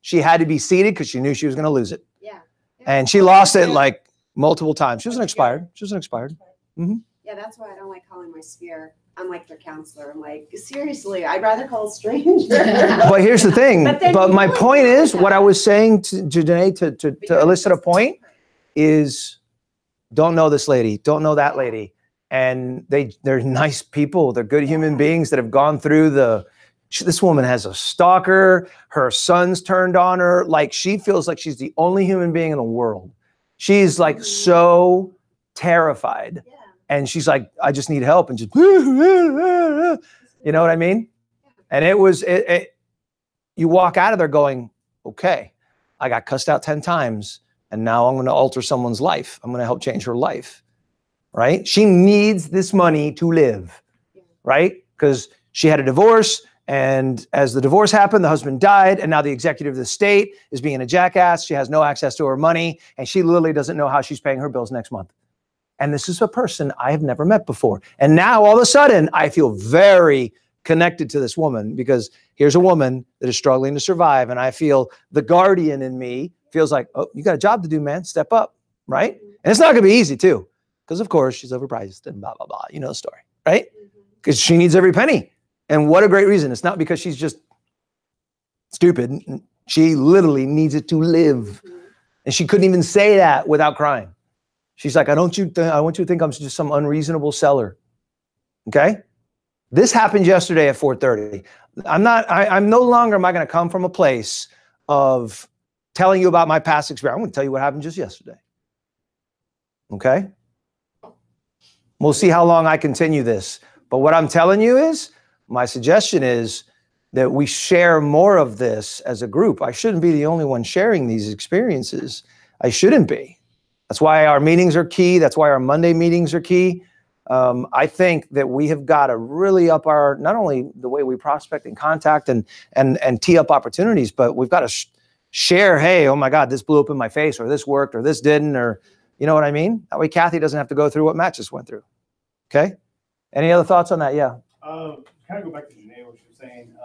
She had to be seated because she knew she was going to lose it. Yeah. And she lost it like multiple times. She was an expired. Mm-hmm. Yeah, that's why I don't like calling my sphere. I'm like their counselor. I'm like, seriously, I'd rather call a stranger. But here's the thing. But then But you my really point do is, that. what I was saying to Janae to elicit a point is, don't know this lady, don't know that lady. And they're nice people. They're good human beings that have gone through this woman has a stalker. Her son's turned on her. Like, she feels like she's the only human being in the world. She's like so terrified. Yeah. And she's like, I just need help. And just, you know what I mean? And you walk out of there going, okay, I got cussed out 10 times. And now I'm going to alter someone's life. I'm going to help change her life, right? She needs this money to live, right? Because she had a divorce. And as the divorce happened, the husband died. And now the executive of the state is being a jackass. She has no access to her money. And she literally doesn't know how she's paying her bills next month. And this is a person I have never met before. And now all of a sudden, I feel very connected to this woman, because here's a woman that is struggling to survive. And I feel the guardian in me feels like, oh, you got a job to do, man. Step up, right? And it's not going to be easy, too, because, of course, she's overpriced and blah, blah, blah. You know the story, right? Because she needs every penny. And what a great reason. It's not because she's just stupid. She literally needs it to live. And she couldn't even say that without crying. She's like, I want you to think I'm just some unreasonable seller. Okay? This happened yesterday at 4:30. I'm no longer am I going to come from a place of telling you about my past experience. I'm going to tell you what happened just yesterday. Okay? We'll see how long I continue this. But what I'm telling you is, my suggestion is that we share more of this as a group. I shouldn't be the only one sharing these experiences. I shouldn't be. That's why our meetings are key. That's why our Monday meetings are key. I think that we have got to really up our, not only the way we prospect and contact and tee up opportunities, but we've got to share, hey, oh my God, this blew up in my face, or this worked, or this didn't, or you know what I mean? That way Kathy doesn't have to go through what Matt just went through. Okay? Any other thoughts on that? Yeah. Kind of go back to Janae, what she was saying.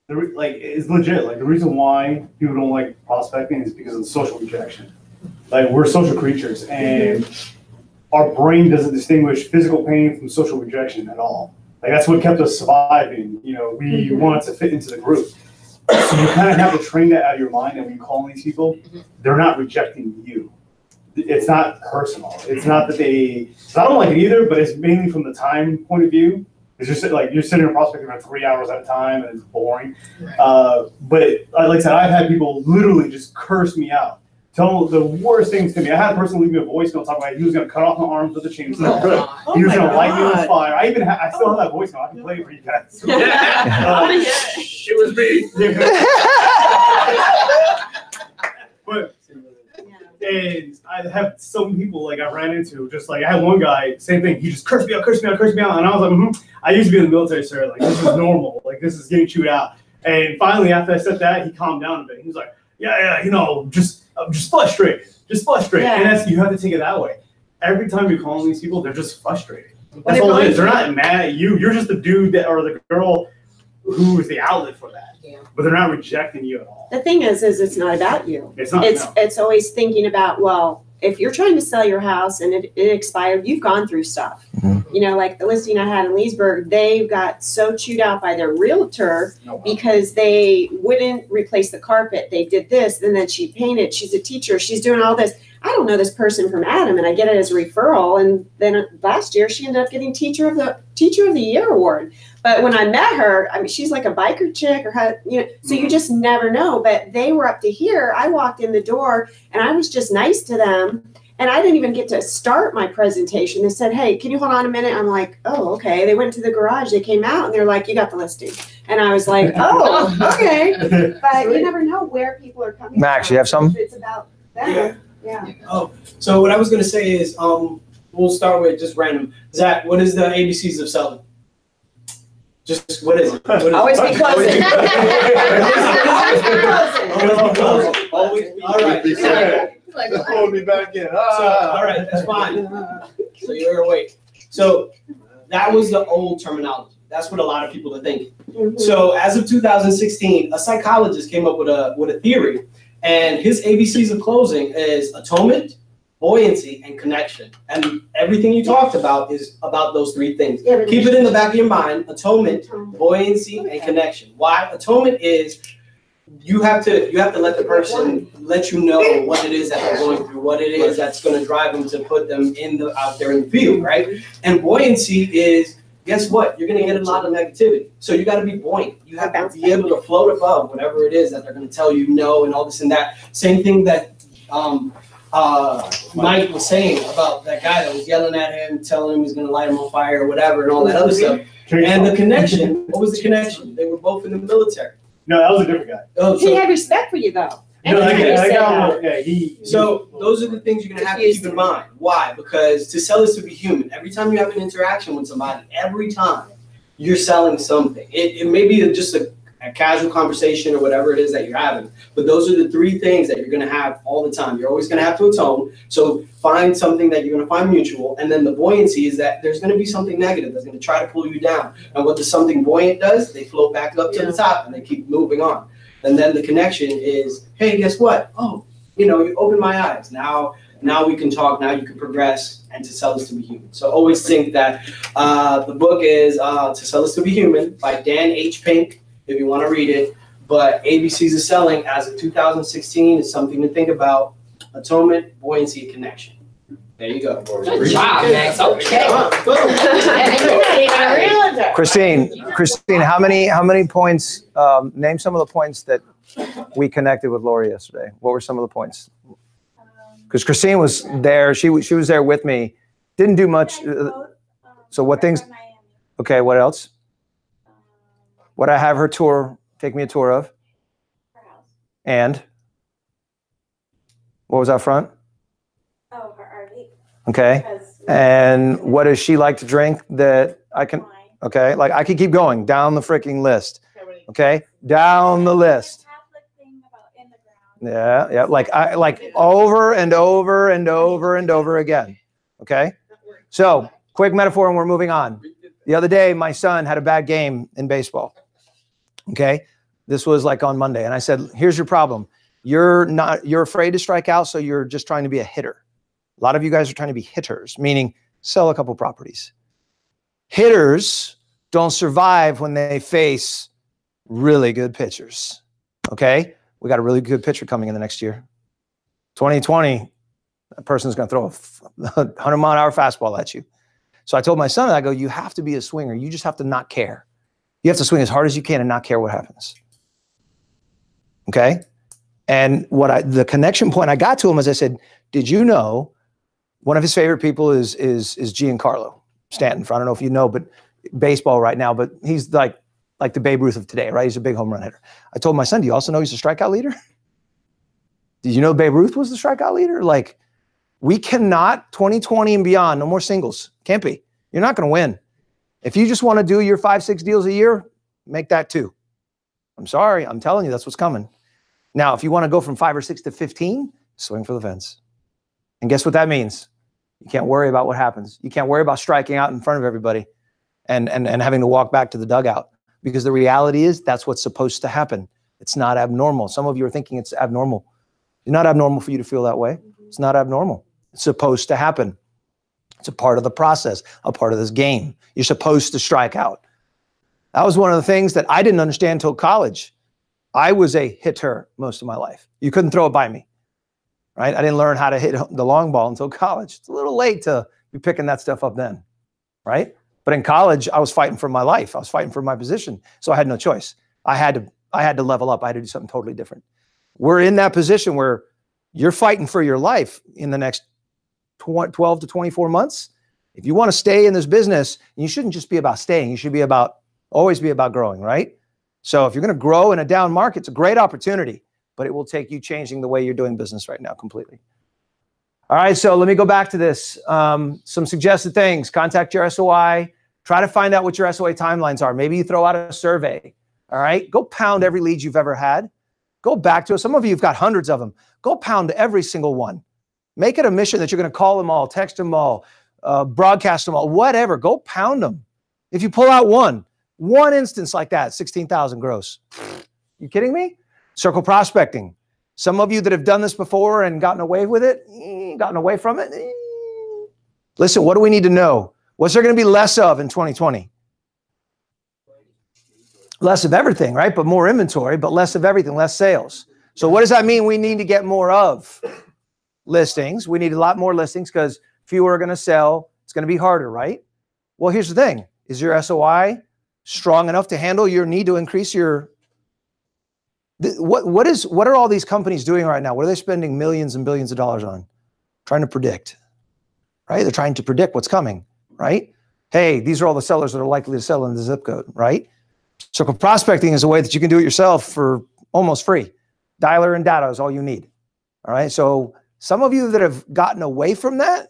It's legit. Like, the reason why people don't like prospecting is because of the social rejection. Like, we're social creatures, and our brain doesn't distinguish physical pain from social rejection at all. Like, that's what kept us surviving. You know, we wanted to fit into the group. So you kind of have to train that out of your mind. And when you call these people, they're not rejecting you. It's not personal. It's not that I don't like it either, but it's mainly from the time point of view. It's just like you're sitting in a prospecting for 3 hours at a time, and it's boring. But like I said, I've had people literally just curse me out, tell the worst things to me. I had a person leave me a voicemail talking about he was going to cut off my arms with a chainsaw. He was going to light me on fire. I still have that voicemail. I can play it for you guys. It was me. But and I have some people like I ran into, just like I had one guy, same thing. He just cursed me out, and I was like, I used to be in the military, sir. Like, this is normal. Like, this is getting chewed out. And finally, after I said that, he calmed down a bit. He was like, yeah, you know, I'm just frustrated, Yeah. And that's, you have to take it that way. Every time you're calling these people, they're just frustrated. That's all it is. They're not mad at you. You're just the dude that, or the girl who is the outlet for that. Yeah. But they're not rejecting you at all. The thing is it's not about you. It's not. It's always thinking about, well, if you're trying to sell your house and it expired, you've gone through stuff. Mm-hmm. You know, like the listing I had in Leesburg, they got so chewed out by their realtor because they wouldn't replace the carpet. They did this, and then she painted. She's a teacher. She's doing all this. I don't know this person from Adam, and I get it as a referral. And then last year, she ended up getting Teacher of the Year award. But when I met her, I mean, she's like a biker chick, or so you just never know. But they were up to here. I walked in the door, and I was just nice to them. And I didn't even get to start my presentation. They said, hey, can you hold on a minute? I'm like, oh, okay. They went to the garage. They came out, and they're like, you got the listing. And I was like, oh, okay. But you never know where people are coming Max, from. you have some? It's about them. Yeah. Oh, so what I was going to say is, we'll start with just random. Zach, what is the ABCs of selling? Just what is it? Always be closing. Always be closing. All right. Hold me back in. All right, that's fine. So you're awake. So that was the old terminology. That's what a lot of people are thinking. Mm-hmm. So as of 2016, a psychologist came up with a theory, and his ABCs of closing is atonement, buoyancy, and connection. And everything you talked about is about those three things. Yeah, but Keep it in the back of your mind. Atonement, buoyancy, and connection. Why? Atonement is you have to let the person let you know what it is that they're going through, what it is that's going to drive them to put them out there in the field, right? And buoyancy is, guess what? You're going to get a lot of negativity. So you got to be buoyant. You have to be able to float above whatever it is that they're going to tell you no and all this and that. Same thing that Mike was saying about that guy that was yelling at him, telling him he's going to light him on fire or whatever and all that other stuff. And the connection, what was the connection? They were both in the military. No, that was a different guy. Oh, He had respect for you though. No, that Everybody said guy, that. yeah, So those are the things you're gonna have to keep in mind. Why? Because to sell is to be human. Every time you have an interaction with somebody, every time you're selling something. It may be just a casual conversation or whatever it is that you're having, but those are the three things that you're gonna have all the time. You're always gonna have to atone. So find something that you're gonna find mutual, and then the buoyancy is that there's gonna be something negative that's gonna try to pull you down. And what the something buoyant does, they float back up to the top and they keep moving on. And then the connection is, hey, guess what? Oh, you opened my eyes. Now we can talk. Now you can progress. And To Sell Is to Be Human. So always think that the book is To Sell Is to Be Human by Dan H. Pink, if you want to read it. But ABCs of Selling as of 2016 is something to think about. Atonement, buoyancy, and connection. There you go. Good job, Max. Okay. Christine, how many points? Name some of the points that we connected with Lori yesterday. What were some of the points? Because Christine was there. She was there with me. Didn't do much. So what things? Okay. What else? What I have her take me a tour of. And what was out front? Oh, her RV. Okay. And what does she like to drink that I can? Okay. Like I could keep going down the freaking list. Okay. Down the list. Yeah. Yeah. Like over and over and over and over again. Okay. So quick metaphor and we're moving on. The other day, my son had a bad game in baseball. Okay. This was like on Monday. And I said, here's your problem. You're afraid to strike out. So you're just trying to be a hitter. A lot of you guys are trying to be hitters, meaning sell a couple properties. Hitters don't survive when they face really good pitchers. Okay. We got a really good pitcher coming in the next year. 2020, that person's going to throw a 100-mile-an-hour fastball at you. So I told my son, I go, you have to be a swinger. You just have to not care. You have to swing as hard as you can and not care what happens. Okay? And the connection point I got to him is I said, did you know one of his favorite people is Giancarlo Stanton? I don't know if you know, but baseball right now, but he's like the Babe Ruth of today, right? He's a big home run hitter. I told my son, do you also know he's a strikeout leader? Did you know Babe Ruth was the strikeout leader? Like, we cannot, 2020 and beyond, no more singles. Can't be. You're not going to win. If you just want to do your 5-6 deals a year, make that 2. I'm sorry. I'm telling you, that's what's coming. Now, if you want to go from 5 or 6 to 15, swing for the fence. And guess what that means? You can't worry about what happens. You can't worry about striking out in front of everybody and having to walk back to the dugout. Because the reality is that's what's supposed to happen. It's not abnormal. Some of you are thinking it's abnormal. It's not abnormal for you to feel that way. It's not abnormal. It's supposed to happen. It's a part of the process, a part of this game. You're supposed to strike out. That was one of the things that I didn't understand until college. I was a hitter most of my life. You couldn't throw it by me, right? I didn't learn how to hit the long ball until college. It's a little late to be picking that stuff up then, right? But in college, I was fighting for my life. I was fighting for my position. So I had no choice. I had to level up. I had to do something totally different. We're in that position where you're fighting for your life in the next 12 to 24 months. If you want to stay in this business, you shouldn't just be about staying. You should always be about growing, right? So if you're going to grow in a down market, it's a great opportunity, but it will take you changing the way you're doing business right now completely. All right, so let me go back to this. Some suggested things. Contact your SOI. Try to find out what your SOA timelines are. Maybe you throw out a survey. All right, go pound every lead you've ever had. Go back to it. Some of you have got hundreds of them. Go pound every single one. Make it a mission that you're going to call them all, text them all, broadcast them all, whatever. Go pound them. If you pull out one instance like that, 16,000 gross. You kidding me? Circle prospecting. Some of you that have done this before and gotten away with it, gotten away from it. Listen, what do we need to know? What's there going to be less of in 2020? Less of everything, right? But more inventory, but less of everything, less sales. So what does that mean? We need to get more of listings. We need a lot more listings because fewer are going to sell. It's going to be harder, right? Well, here's the thing. Is your SOI strong enough to handle your need to increase your... What are all these companies doing right now? What are they spending millions and billions of dollars on? Trying to predict, right? They're trying to predict what's coming, right? Hey, these are all the sellers that are likely to sell in the zip code, right? Circle prospecting is a way that you can do it yourself for almost free. Dialer and data is all you need, all right? So some of you that have gotten away from that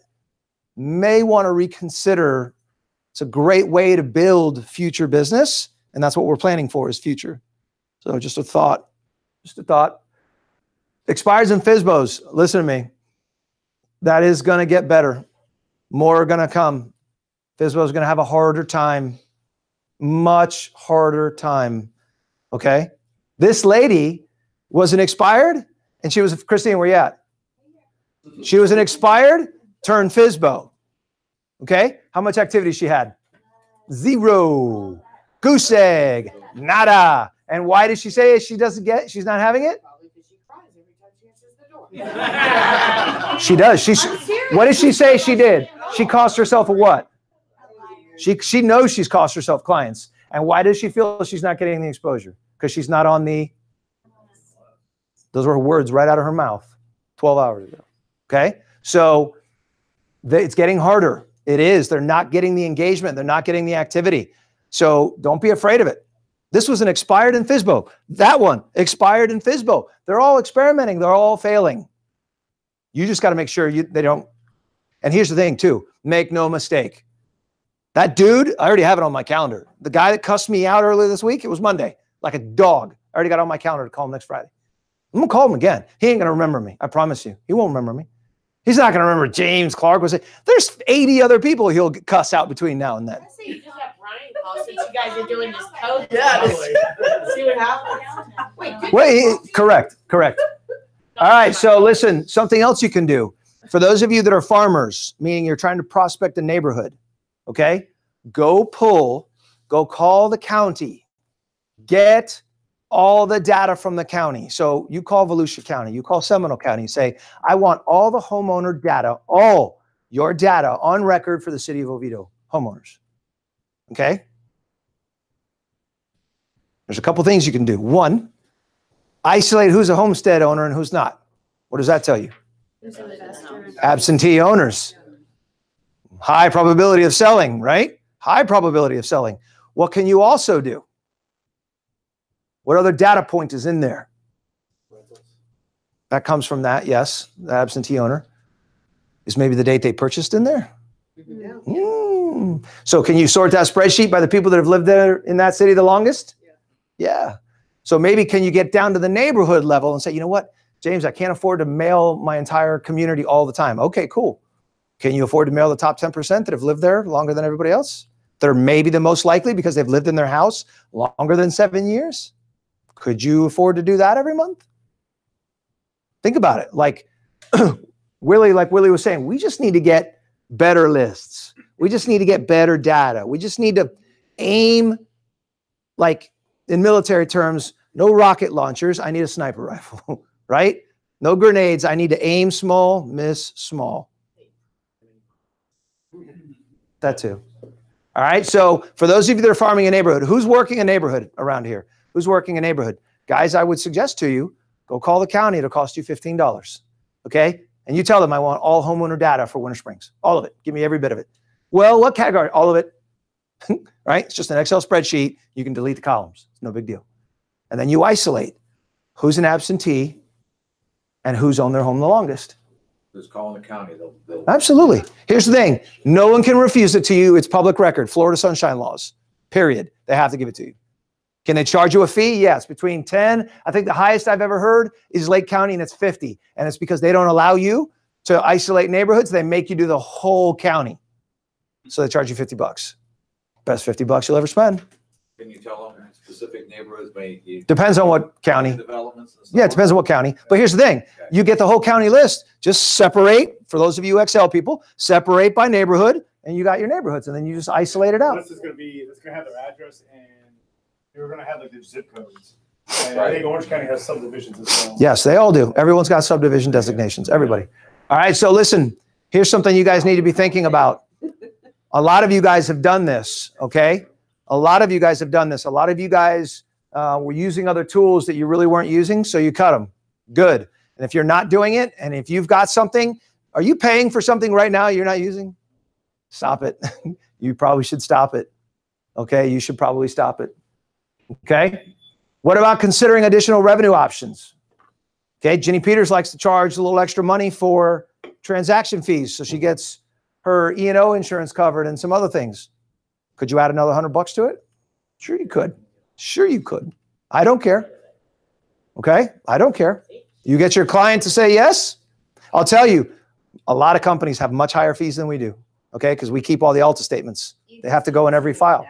may want to reconsider. It's a great way to build future business, and that's what we're planning for is future. So just a thought. Expires and FSBOs, listen to me. That is going to get better. More are going to come. FSBO is going to have a harder time, much harder time, okay? This lady was an expired, and she was, Christine, where you at? She was an expired turned FSBO, okay? How much activity she had? 0. Goose egg, nada. And why did she say she's not having it? Probably because she cries every time she answers the door. She does. What did she say she did? She cost herself a what? She knows she's cost herself clients. And why does she feel she's not getting the exposure? Because she's not on the... Those were her words right out of her mouth 12 hours ago. Okay? So it's getting harder. It is. They're not getting the engagement. They're not getting the activity. So don't be afraid of it. This was an expired in FSBO. That one, expired in FSBO. They're all experimenting. They're all failing. You just got to make sure they don't. And here's the thing too. Make no mistake. That dude, I already have it on my calendar. The guy that cussed me out earlier this week, it was Monday, like a dog. I already got it on my calendar to call him next Friday. I'm going to call him again. He ain't going to remember me. I promise you. He won't remember me. He's not going to remember James Clark. There's 80 other people he'll cuss out between now and then. I say you just have Brian call since you guys are doing this code. Yeah, see what happens. Wait, correct. All right, so listen, something else you can do. For those of you that are farmers, meaning you're trying to prospect a neighborhood, okay? Go call the county. Get all the data from the county. So you call Volusia County, you call Seminole County, you say, I want all the homeowner data, all your data on record for the city of Oviedo homeowners. Okay? There's a couple things you can do. One, isolate who's a homestead owner and who's not. What does that tell you? Absentee owners. High probability of selling, right? High probability of selling. What can you also do? What other data point is in there? That comes from that, yes. The absentee owner. Is maybe the date they purchased in there? Yeah. So can you sort that spreadsheet by the people that have lived there in that city the longest? Yeah. So maybe can you get down to the neighborhood level and say, you know what, James, I can't afford to mail my entire community all the time. Okay, cool. Can you afford to mail the top 10% that have lived there longer than everybody else? They're maybe the most likely because they've lived in their house longer than 7 years. Could you afford to do that every month? Think about it. Like Willie was saying, we just need to get better lists. We just need to get better data. We just need to aim, like in military terms, no rocket launchers. I need a sniper rifle, right? No grenades. I need to aim small, miss small. That too. All right. So for those of you that are farming a neighborhood, who's working a neighborhood around here? Who's working a neighborhood? Guys, I would suggest to you, go call the county. It'll cost you $15. Okay. And you tell them I want all homeowner data for Winter Springs. All of it. Give me every bit of it. Well, what category? All of it. Right? It's just an Excel spreadsheet. You can delete the columns. It's no big deal. And then you isolate who's an absentee and who's owned their home the longest. Just calling the county. They'll Absolutely. Here's the thing. No one can refuse it to you. It's public record. Florida sunshine laws. Period. They have to give it to you. Can they charge you a fee? Yes. Between 10, I think the highest I've ever heard is Lake County, and it's 50. And it's because they don't allow you to isolate neighborhoods. They make you do the whole county. So they charge you $50. Best $50 you'll ever spend. Can you tell them specific neighborhoods may? Depends on what county. Developments and stuff? Yeah, it depends on what county. But here's the thing. You get the whole county list. Just separate, for those of you Excel people, separate by neighborhood, and you got your neighborhoods, and then you just isolate it out. This is gonna have their address, and you're gonna have like the zip codes. And I Right. think Orange County has subdivisions as well. Yes, they all do. Everyone's got subdivision designations, everybody. All right, so listen, here's something you guys need to be thinking about. A lot of you guys have done this, okay? A lot of you guys have done this. A lot of you guys were using other tools that you really weren't using, so you cut them. Good. And if you're not doing it, and if you've got something, are you paying for something right now you're not using? Stop it. You probably should stop it. Okay, you should probably stop it. Okay? What about considering additional revenue options? Okay, Ginny Peters likes to charge a little extra money for transaction fees, so she gets her E&O insurance covered and some other things. Could you add another $100 to it? Sure you could. Sure you could. I don't care. Okay, I don't care. You get your client to say yes. I'll tell you, a lot of companies have much higher fees than we do. Okay, because we keep all the ALTA statements. They have to go in every file.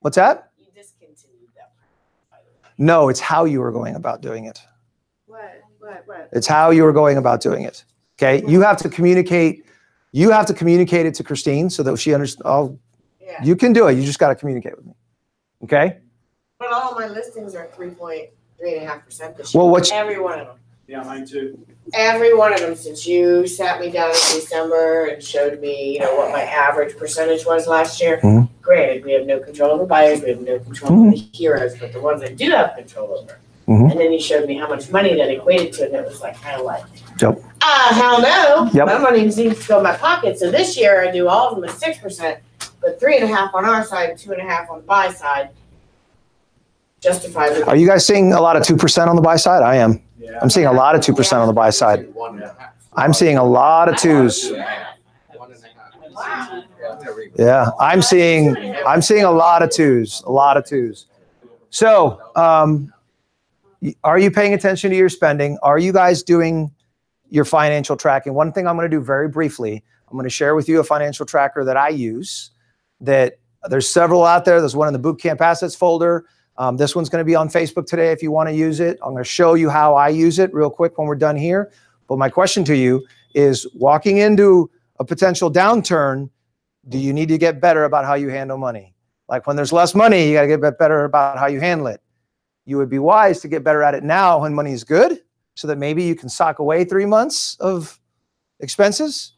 What's that? You discontinued that. No, it's how you were going about doing it. What? It's how you were going about doing it. Okay, you have to communicate. You have to communicate it to Christine so that she understands. Oh, Yeah. you can do it. You just got to communicate with me. Okay. But all my listings are 3.5% this year. Well, what's Every one of them. Yeah, mine too. Every one of them since you sat me down in December and showed me, what my average percentage was last year. Mhm. Granted, we have no control over buyers, we have no control over the heroes, but the ones that do have control over. Mhm. And then you showed me how much money that equated to, and it was like, kind of like, Yep. hell no. Yep. My money seems to go in my pocket. So this year I do all of them at 6%, but 3.5 on our side, 2.5 on the buy side. Justified. Are you guys seeing a lot of 2% on the buy side? I am. Yeah. I'm seeing a lot of 2% on the buy side. I'm seeing a lot of twos. Wow. Yeah, I'm seeing a lot of twos. A lot of twos. So, are you paying attention to your spending? Are you guys doing your financial tracking? One thing I'm going to do very briefly, I'm going to share with you a financial tracker that I use. That there's several out there. There's one in the Bootcamp Assets folder. This one's going to be on Facebook today if you want to use it. I'm going to show you how I use it real quick when we're done here. But my question to you is, walking into a potential downturn, do you need to get better about how you handle money? Like when there's less money, you got to get better about how you handle it. You would be wise to get better at it now when money is good, so that maybe you can sock away 3 months of expenses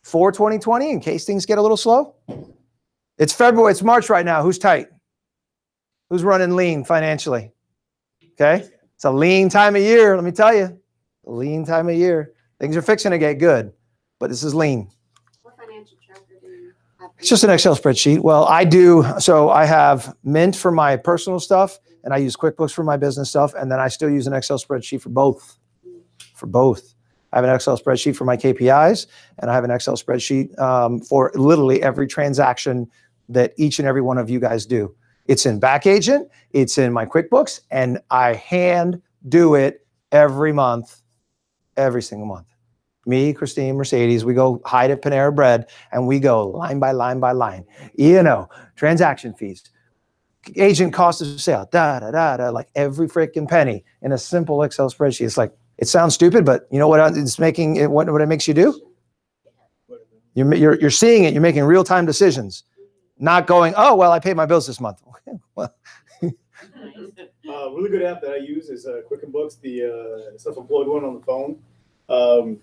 for 2020 in case things get a little slow. It's February, it's March right now. Who's tight? Who's running lean financially? Okay. It's a lean time of year. Let me tell you, a lean time of year. Things are fixing to get good, but this is lean. What financial tracker do you have? It's just an Excel spreadsheet. Well, I do. So I have Mint for my personal stuff, and I use QuickBooks for my business stuff. And then I still use an Excel spreadsheet for both. I have an Excel spreadsheet for my KPIs, and I have an Excel spreadsheet for literally every transaction that each and every one of you guys do. It's in Backagent, it's in my QuickBooks, and I hand do it every month, every single month. Me, Christine, Mercedes, we go hide at Panera Bread, and we go line by line by line. Transaction fees, agent cost of sale, like every freaking penny in a simple Excel spreadsheet. It's like, it sounds stupid, but you know what it's making it, what it makes you do? You're seeing it, you're making real-time decisions. Not going, oh, well, I paid my bills this month. Well, Really good app that I use is Quicken Books, the self-employed one on the phone.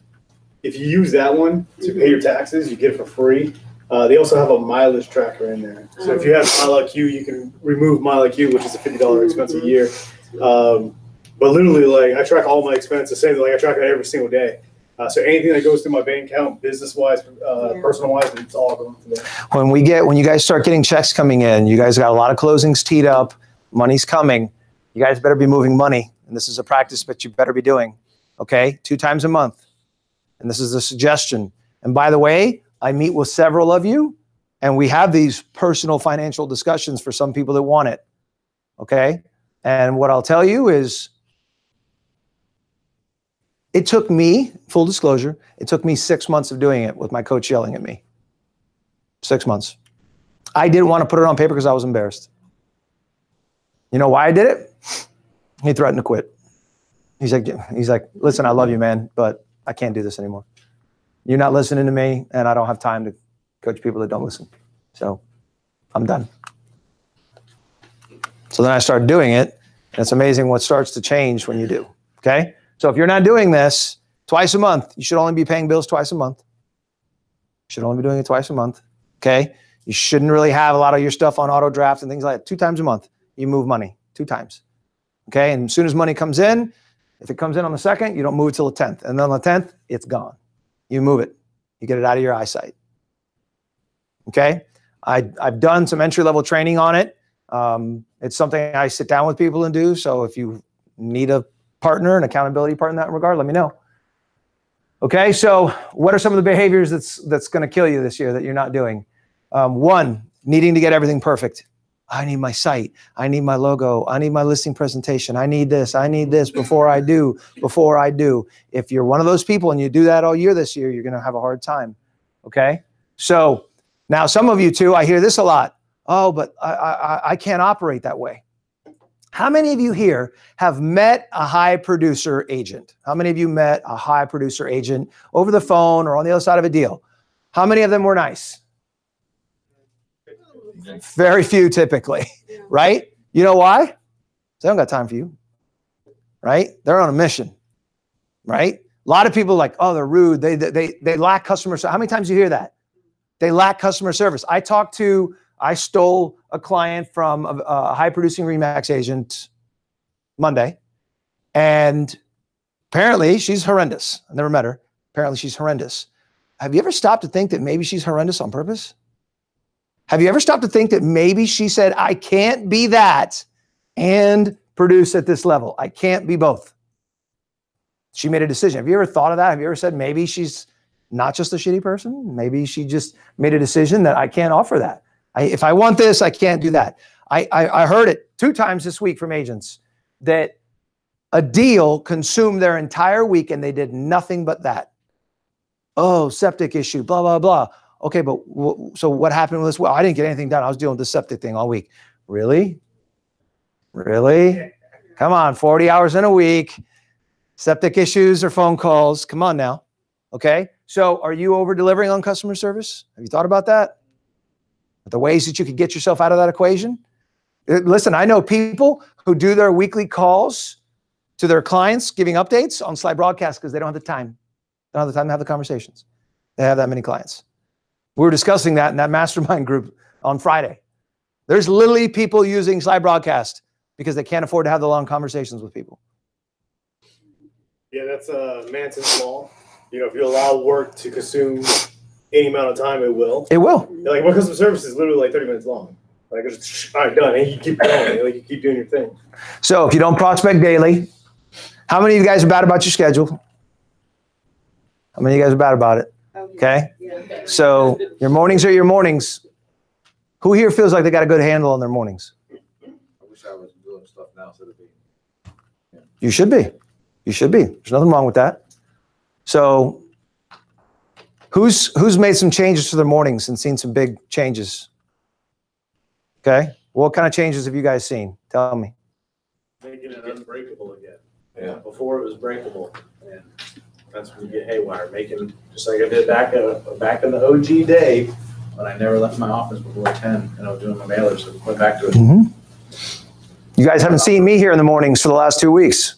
If you use that one to pay your taxes, you get it for free. They also have a mileage tracker in there. So if you have MileIQ, you can remove MileIQ, which is a $50 expense a year. But literally, like, I track all my expenses, same like I track it every single day. So anything that goes through my bank account, business-wise, personal-wise, it's all going through there. When you guys start getting checks coming in, you guys got a lot of closings teed up, money's coming. You guys better be moving money, and this is a practice that you better be doing. Okay, 2 times a month, and this is a suggestion. And by the way, I meet with several of you, and we have these personal financial discussions for some people that want it. Okay, and what I'll tell you is, it took me, full disclosure, it took me 6 months of doing it with my coach yelling at me. 6 months. I didn't want to put it on paper because I was embarrassed. You know why I did it? He threatened to quit. He's like, listen, I love you, man, but I can't do this anymore. You're not listening to me, and I don't have time to coach people that don't listen. So I'm done. So then I started doing it, and it's amazing what starts to change when you do, okay? So if you're not doing this twice a month, you should only be paying bills twice a month. You should only be doing it twice a month, okay? You shouldn't really have a lot of your stuff on auto draft and things like that. 2 times a month, you move money, 2 times, okay? And as soon as money comes in, if it comes in on the 2nd, you don't move it till the 10th. And then on the 10th, it's gone. You move it. You get it out of your eyesight, okay? I've done some entry-level training on it. It's something I sit down with people and do. So if you need a partner, an accountability partner in that regard, let me know. Okay, so what are some of the behaviors that's going to kill you this year that you're not doing? 1, needing to get everything perfect. I need my site. I need my logo. I need my listing presentation. I need this before I do. If you're one of those people and you do that all year this year, you're going to have a hard time. Okay, so now some of you too, I hear this a lot. Oh, but I can't operate that way. How many of you here have met a high producer agent? How many of you met a high producer agent over the phone or on the other side of a deal? How many of them were nice? Very few typically, right? You know why? They don't got time for you, right? They're on a mission, right? A lot of people are like, oh, they're rude. They lack customer service. How many times do you hear that? They lack customer service. I stole a client from a high producing RE/MAX agent Monday, and apparently she's horrendous. I never met her. Apparently she's horrendous. Have you ever stopped to think that maybe she's horrendous on purpose? Have you ever stopped to think that maybe she said, I can't be that and produce at this level? I can't be both. She made a decision. Have you ever thought of that? Have you ever said maybe she's not just a shitty person? Maybe she just made a decision that I can't offer that. If I want this, I can't do that. I heard it 2 times this week from agents that a deal consumed their entire week and they did nothing but that. Oh, septic issue, blah, blah, blah. Okay, but so what happened with this? Well, I didn't get anything done. I was dealing with the septic thing all week. Really? Really? Come on, 40 hours in a week. Septic issues or phone calls. Come on now. Okay, so are you over-delivering on customer service? Have you thought about that? The ways that you could get yourself out of that equation? Listen, I know people who do their weekly calls to their clients, giving updates on Slide Broadcast because they don't have the time. They don't have the time to have the conversations. They have that many clients. We were discussing that in that mastermind group on Friday. There's literally people using Slide Broadcast because they can't afford to have the long conversations with people. Yeah, that's Manson's law. You know, if you allow work to consume any amount of time, it will. It will. Like, my customer service is literally like 30 minutes long. Like, it's just, all right, done. And you keep going. Like, you keep doing your thing. So if you don't prospect daily, how many of you guys are bad about your schedule? How many of you guys are bad about it? Okay. So your mornings are your mornings. Who here feels like they got a good handle on their mornings? I wish I was doing stuff now instead of being. You should be. You should be. There's nothing wrong with that. So who's made some changes to their mornings and seen some big changes? Okay. What kind of changes have you guys seen? Tell me. Making it unbreakable again. Yeah. Before it was breakable, and that's when you get haywire. Making, just like I did back in the OG day, when I never left my office before 10, and I was doing my mailers, and went back to it. Mm-hmm. You guys haven't seen me here in the mornings for the last 2 weeks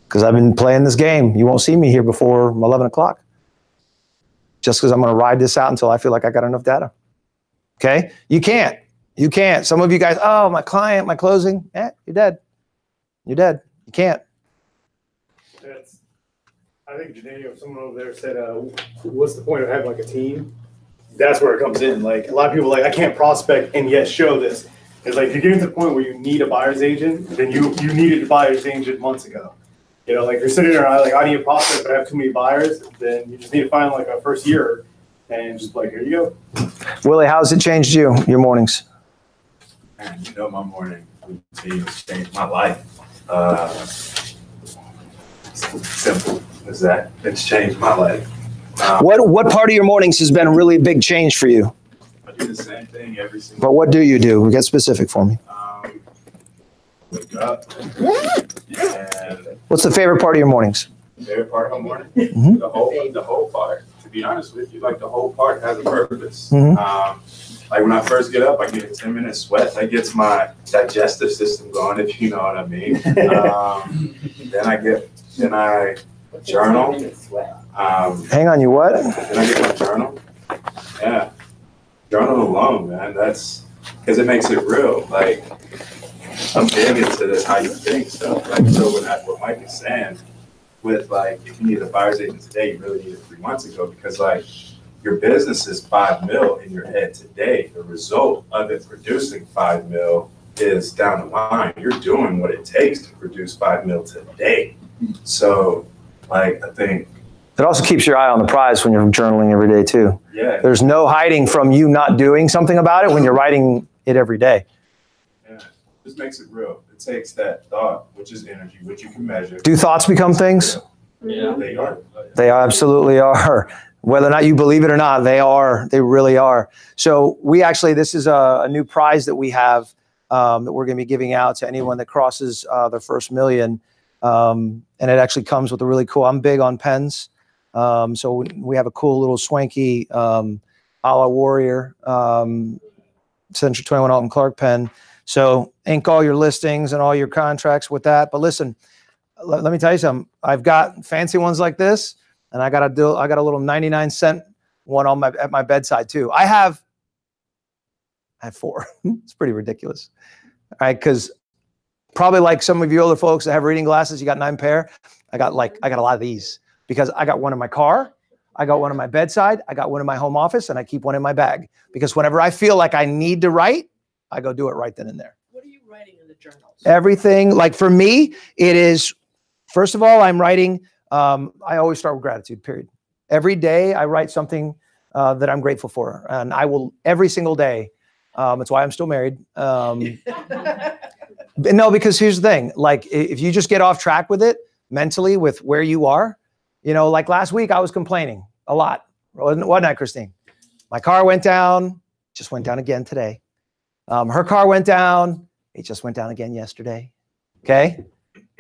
because I've been playing this game. You won't see me here before 11 o'clock just because I'm going to ride this out until I feel like I got enough data. Okay? You can't. You can't. Some of you guys, oh, my client, my closing. You're dead. You're dead. You can't. I think Janelle, someone over there said, what's the point of having like a team? That's where it comes in. Like, a lot of people are like, I can't prospect and yet show this. It's like, if you're getting to the point where you need a buyer's agent, then you needed a buyer's agent months ago. You know, like, you're sitting there, like, I need a prospect, but I have too many buyers. Then you just need to find like a first year and just like, here you go. Willie, how's it changed you, your mornings? Man, you know, my morning routine has changed my life. Simple as that. It's changed my life. What part of your mornings has been a really big change for you? I do the same thing every single But what do you do? Get specific for me. wake up. And What's the favorite part of your mornings? favorite part of the morning, Mhm. the whole part. To be honest with you, like the whole part has a purpose. Mhm. Like when I first get up, I get a 10-minute sweat. That gets my digestive system going, if you know what I mean. Then I journal. Hang on, you what? Then I get my journal. Yeah, journal alone, man. That's because it makes it real. Like I'm big into this how you think stuff. Like so, what Mike is saying, with like if you need a buyer's agent today, you really need it 3 months ago because like your business is 5 mil in your head today. The result of it producing 5 mil is down the line. You're doing what it takes to produce 5 mil today. So, like I think It also keeps your eye on the prize when you're journaling every day too. yeah, There's no hiding from you not doing something about it when you're writing it every day. yeah, just makes it real. It takes that thought, which is energy, which you can measure. Do thoughts become things? Yeah, they are. They absolutely are. Whether or not you believe it or not, they are. They really are. So we actually, this is a new prize that we have that we're going to be giving out to anyone that crosses their first million. And it actually comes with a really cool, I'm big on pens. So we have a cool little swanky a la Warrior Century 21 Alton Clark pen. So ink all your listings and all your contracts with that. But listen, let me tell you something. I've got fancy ones like this, and I got a little 99-cent one at my bedside too. I have 4. It's pretty ridiculous. All right, because probably like some of you older folks that have reading glasses, you got 9 pair. I got a lot of these because I got one in my car, I got one in my bedside, I got one in my home office, and I keep one in my bag because whenever I feel like I need to write, I go do it right then and there. What are you writing in the journals? Everything, like for me, it is, first of all, I'm writing, I always start with gratitude, period. Every day I write something that I'm grateful for. And I will every single day. It's why I'm still married. No, because here's the thing. Like if you just get off track with it mentally with where you are, you know, like last week I was complaining a lot. Wasn't I, Christine? My car went down, just went down again today. Her car went down. It just went down again yesterday. Okay.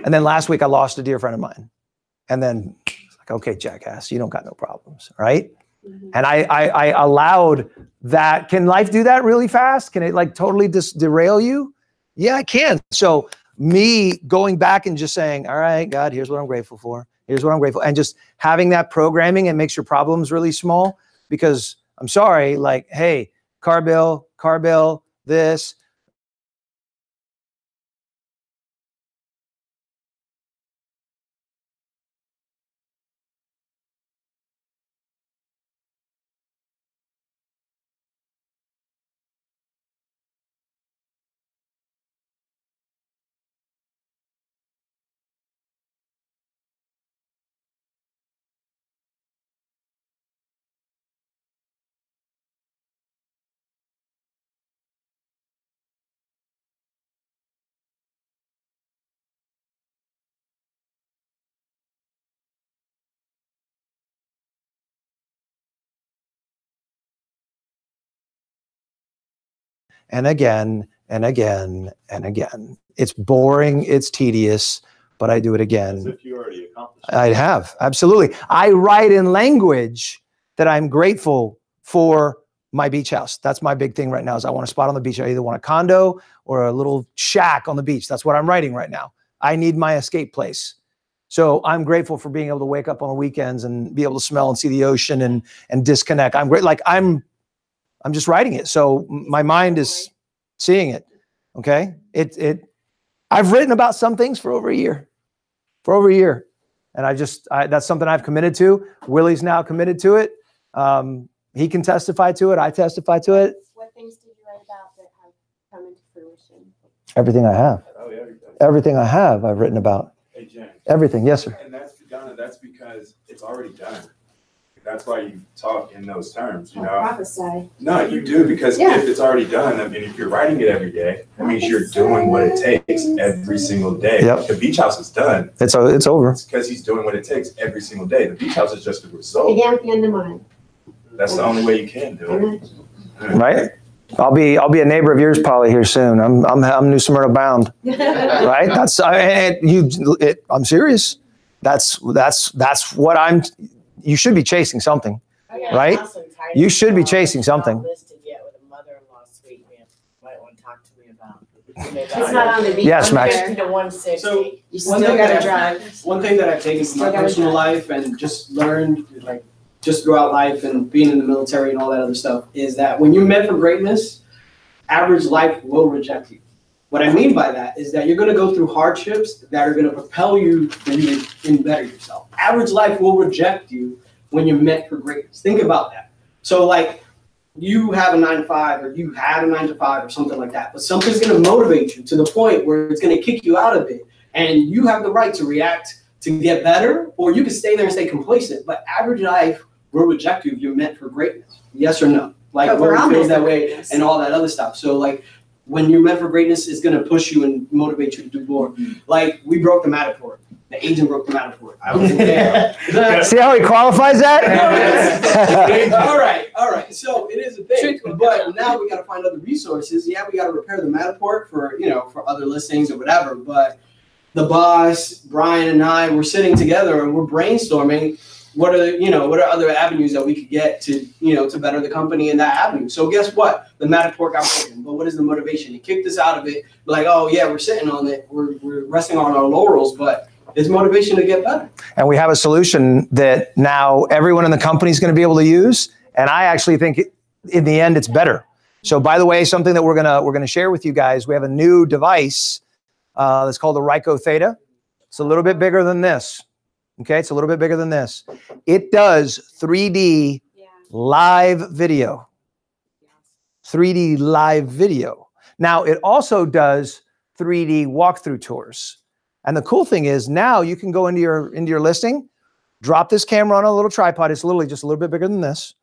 And then last week I lost a dear friend of mine. And then it's like, okay, jackass, you don't got no problems, right? Mm-hmm. And I allowed that. Can life do that really fast? Can it like totally derail you? Yeah, I can. So me going back and just saying, all right, God, here's what I'm grateful for. Here's what I'm grateful. And just having that programming, it makes your problems really small because I'm sorry, like, hey, car bill, this. And again, and again, and again. It's boring, it's tedious, but I do it again. As if you already accomplished it. I have, absolutely. I write in language that I'm grateful for my beach house. That's my big thing right now is I want a spot on the beach. I either want a condo or a little shack on the beach. That's what I'm writing right now. I need my escape place. So I'm grateful for being able to wake up on the weekends and be able to smell and see the ocean and disconnect. I'm great. Like I'm just writing it. So my mind is seeing it. Okay. I've written about some things for over a year. And that's something I've committed to. Willie's now committed to it. He can testify to it. I testify to it. What things did you write about that have come into fruition? Everything I have. Oh, yeah. Everything I have, I've written about. Hey, Jen. Everything. Yes, sir. And that's because it's already done. That's why you talk in those terms, you know? Prophesy. No, you do, because if it's already done, I mean, if you're writing it every day, that means you're doing what it takes every single day. Yep. The beach house is done. It's over. It's because he's doing what it takes every single day. The beach house is just a result. Began at the end of mine. That's the only way you can do it. Right? I'll be a neighbor of yours probably here soon. I'm New Smyrna bound, right? I'm serious. That's what you should be chasing something, right? You should be chasing something. Listed yet with a mother-in-law suite, man. Might want to talk to me about. It's not on the beach. Yes, Max. 150 to 160. So You still gotta drive. one thing that I've taken from my Still gotta personal drive. life and just learned, like, just throughout life and being in the military and all that other stuff, is that when you're meant for greatness, average life will reject you. What I mean by that is that you're gonna go through hardships that are gonna propel you for you to better yourself. Average life will reject you when you're meant for greatness. Think about that. So like, you have a 9 to 5, or you had a 9 to 5 or something like that, but something's gonna motivate you to the point where it's gonna kick you out of it. And you have the right to react to get better, or you can stay there and stay complacent. But average life will reject you if you're meant for greatness. Yes or no? Like, But we're where all it feels meant that for way greatness. and all that other stuff. So like, when you're meant for greatness, it's gonna push you and motivate you to do more. Like, we broke the Matterport. The agent broke the Matterport. I wasn't there. See how he qualifies that? All right. So it is a thing, but now we got to find other resources. Yeah, we got to repair the Matterport for other listings or whatever. But the boss, Brian, and I were sitting together and we're brainstorming what are other avenues that we could get to to better the company in that avenue. So guess what? The Matterport got broken. But what is the motivation? It kicked us out of it. Like, oh yeah, we're sitting on it. We're resting on our laurels, but it's motivation to get better. And we have a solution that now everyone in the company is going to be able to use. And I actually think in the end, it's better. So by the way, something that we're gonna share with you guys, we have a new device that's called the Ryko Theta. It's a little bit bigger than this. Okay, it's a little bit bigger than this. It does 3D live video. 3D live video. Now it also does 3D walkthrough tours. And the cool thing is now you can go into your listing, drop this camera on a little tripod. It's literally just a little bit bigger than this.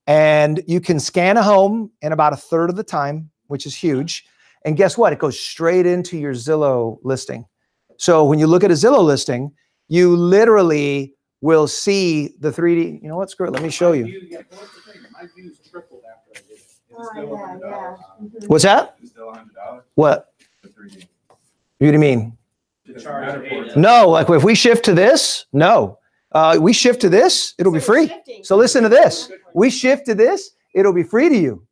And you can scan a home in about 1/3 of the time, which is huge. And guess what? It goes straight into your Zillow listing. So when you look at a Zillow listing, you literally will see the 3D. You know what? Screw it. Let me show you. My views tripled after I did it. Oh, yeah. Mhm. What's that? It's still $100 What? for 3D. What do you mean? The charge of No, like if we shift to this, no. We shift to this, it'll be free. So listen to this. We shift to this, it'll be free to you.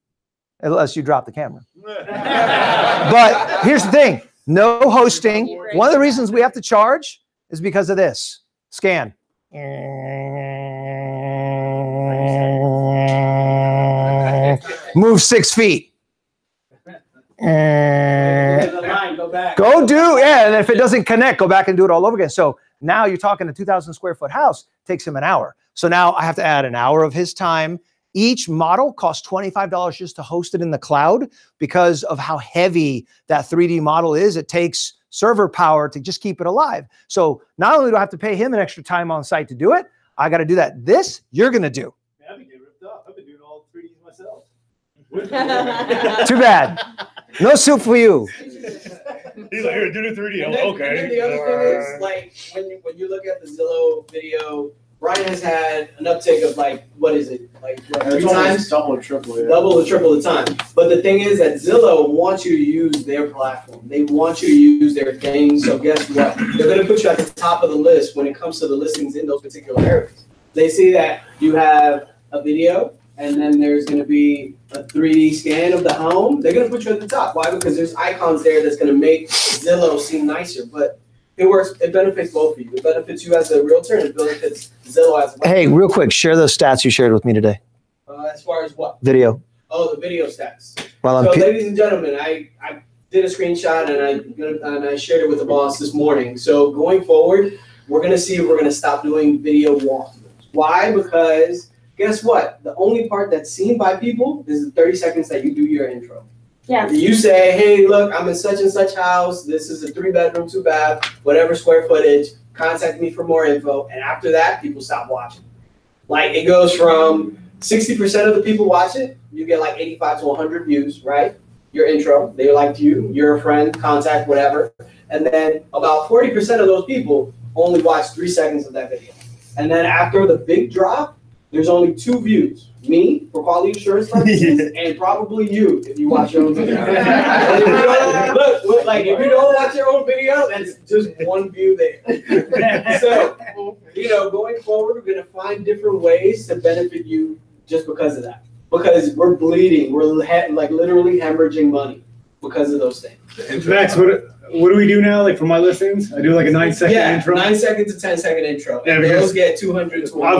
Unless you drop the camera. But here's the thing. No hosting. One of the reasons we have to charge is because of this. Scan. Move 6 feet. Go do, and if it doesn't connect, go back and do it all over again. So now you're talking a 2,000 square foot house, takes him an hour. So now I have to add an hour of his time. Each model costs $25 just to host it in the cloud because of how heavy that 3D model is. It takes server power to just keep it alive. So not only do I have to pay him an extra time on site to do it, I got to do that. This you're going to do. Man, I've been getting ripped up. I've been doing all 3Ds myself. Too bad. No soup for you. He's like, here, do the 3D. And then, Okay. And then the other thing is, like, when you look at the Zillow video, Brian has had an uptake of like, what is it? Like what, 3 times? Double or triple, yeah. Double or triple the time. But the thing is that Zillow wants you to use their platform. They want you to use their thing. So guess what? They're going to put you at the top of the list when it comes to the listings in those particular areas. They see that you have a video, and then there's going to be a 3D scan of the home. They're going to put you at the top. Why? Because there's icons there that's going to make Zillow seem nicer. But it works. It benefits both of you. It benefits you as a realtor, and it benefits Zillow as well. Hey, real quick, share those stats you shared with me today. As far as what? Video. Oh, the video stats. Well, So, ladies and gentlemen, I did a screenshot and I shared it with the boss this morning. So going forward, we're gonna see if we're gonna stop doing video walkthroughs. Why? Because guess what? The only part that's seen by people is the 30 seconds that you do your intro. Yeah. You say, hey, look, I'm in such and such house. This is a 3-bedroom, 2-bath, whatever square footage. Contact me for more info. And after that, people stop watching. Like it goes from 60% of the people watch it. You get like 85 to 100 views, right? Your intro, they liked you, you're a friend, contact, whatever. And then about 40% of those people only watch 3 seconds of that video. And then after the big drop, There's only 2 views. Me, for quality assurance purposes, and probably you, if you watch your own video. Look, like, if you don't watch your own video, that's just 1 view there. So, going forward, we're gonna find different ways to benefit you just because of that. Because we're bleeding, we're like literally hemorrhaging money because of those things. Max, what do we do now? Like for my listings, I do like a 9-second intro. 9 second to 10-second intro. Yeah, And because those get 200. I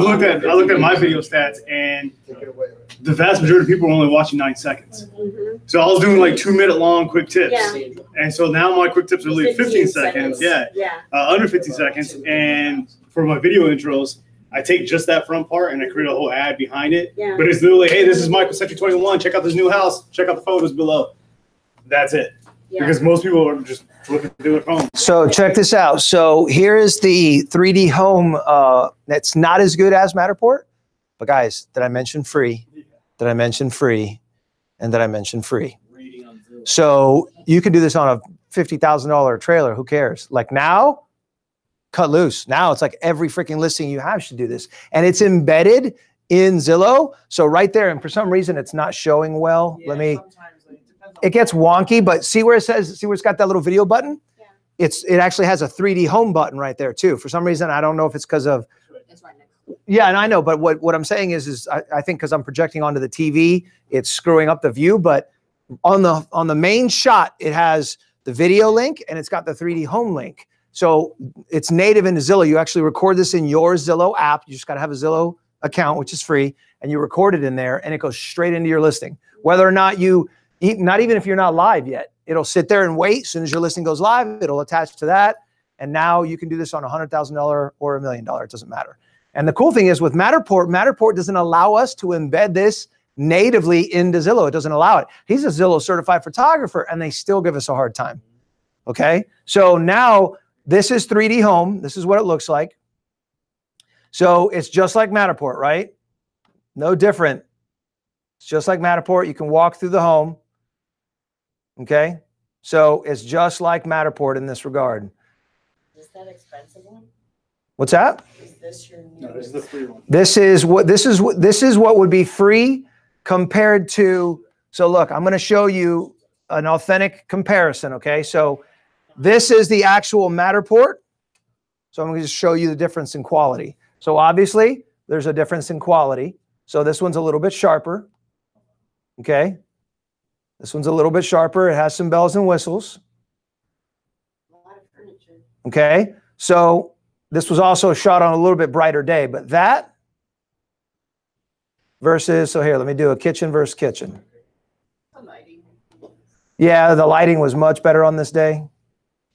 looked at my video stats, and the vast majority of people are only watching 9 seconds. So I was doing like 2-minute long quick tips. Yeah. And so now my quick tips are really 15 seconds. Yeah. Yeah. Under 15 seconds. And for my video intros, I take just that front part and I create a whole ad behind it. Yeah. But it's literally, hey, this is Michael Century 21. Check out this new house. Check out the photos below. That's it. Yeah. Because most people are just looking through their phone. So check this out. So here is the 3D home. That's not as good as Matterport. But guys, did I mention free? Did I mention free? And did I mention free? So you can do this on a $50,000 trailer. Who cares? Like now, cut loose. Now it's like every freaking listing you have should do this. And it's embedded in Zillow. So right there, and for some reason it's not showing well. It gets wonky, but see where it says, see where it's got that little video button? Yeah. It actually has a 3D home button right there too. For some reason, I don't know if it's because of, It's right next. yeah, and I know, but what I'm saying is I think because I'm projecting onto the TV, it's screwing up the view, but on the main shot, it has the video link and it's got the 3D home link. So it's native into Zillow. You actually record this in your Zillow app. You just got to have a Zillow account, which is free, and you record it in there and it goes straight into your listing. Whether or not not even if you're not live yet, it'll sit there and wait. As soon as your listing goes live, it'll attach to that. And now you can do this on a $100,000 or $1 million. It doesn't matter. And the cool thing is with Matterport doesn't allow us to embed this natively into Zillow. It doesn't allow it. He's a Zillow certified photographer and they still give us a hard time. Okay. So now this is 3D home. This is what it looks like. So it's just like Matterport, right? No different. It's just like Matterport. You can walk through the home. Okay. So it's just like Matterport in this regard. Is that expensive one? What's that? Is this your new? No, this is the free one. This is what would be free compared to, so look, I'm going to show you an authentic comparison. Okay. So this is the actual Matterport. So I'm going to just show you the difference in quality. So obviously there's a difference in quality. So this one's a little bit sharper. Okay. This one's a little bit sharper. It has some bells and whistles. A lot of furniture. Okay. So this was also shot on a little bit brighter day, but that versus, so here, let me do a kitchen versus kitchen. Yeah, the lighting was much better on this day,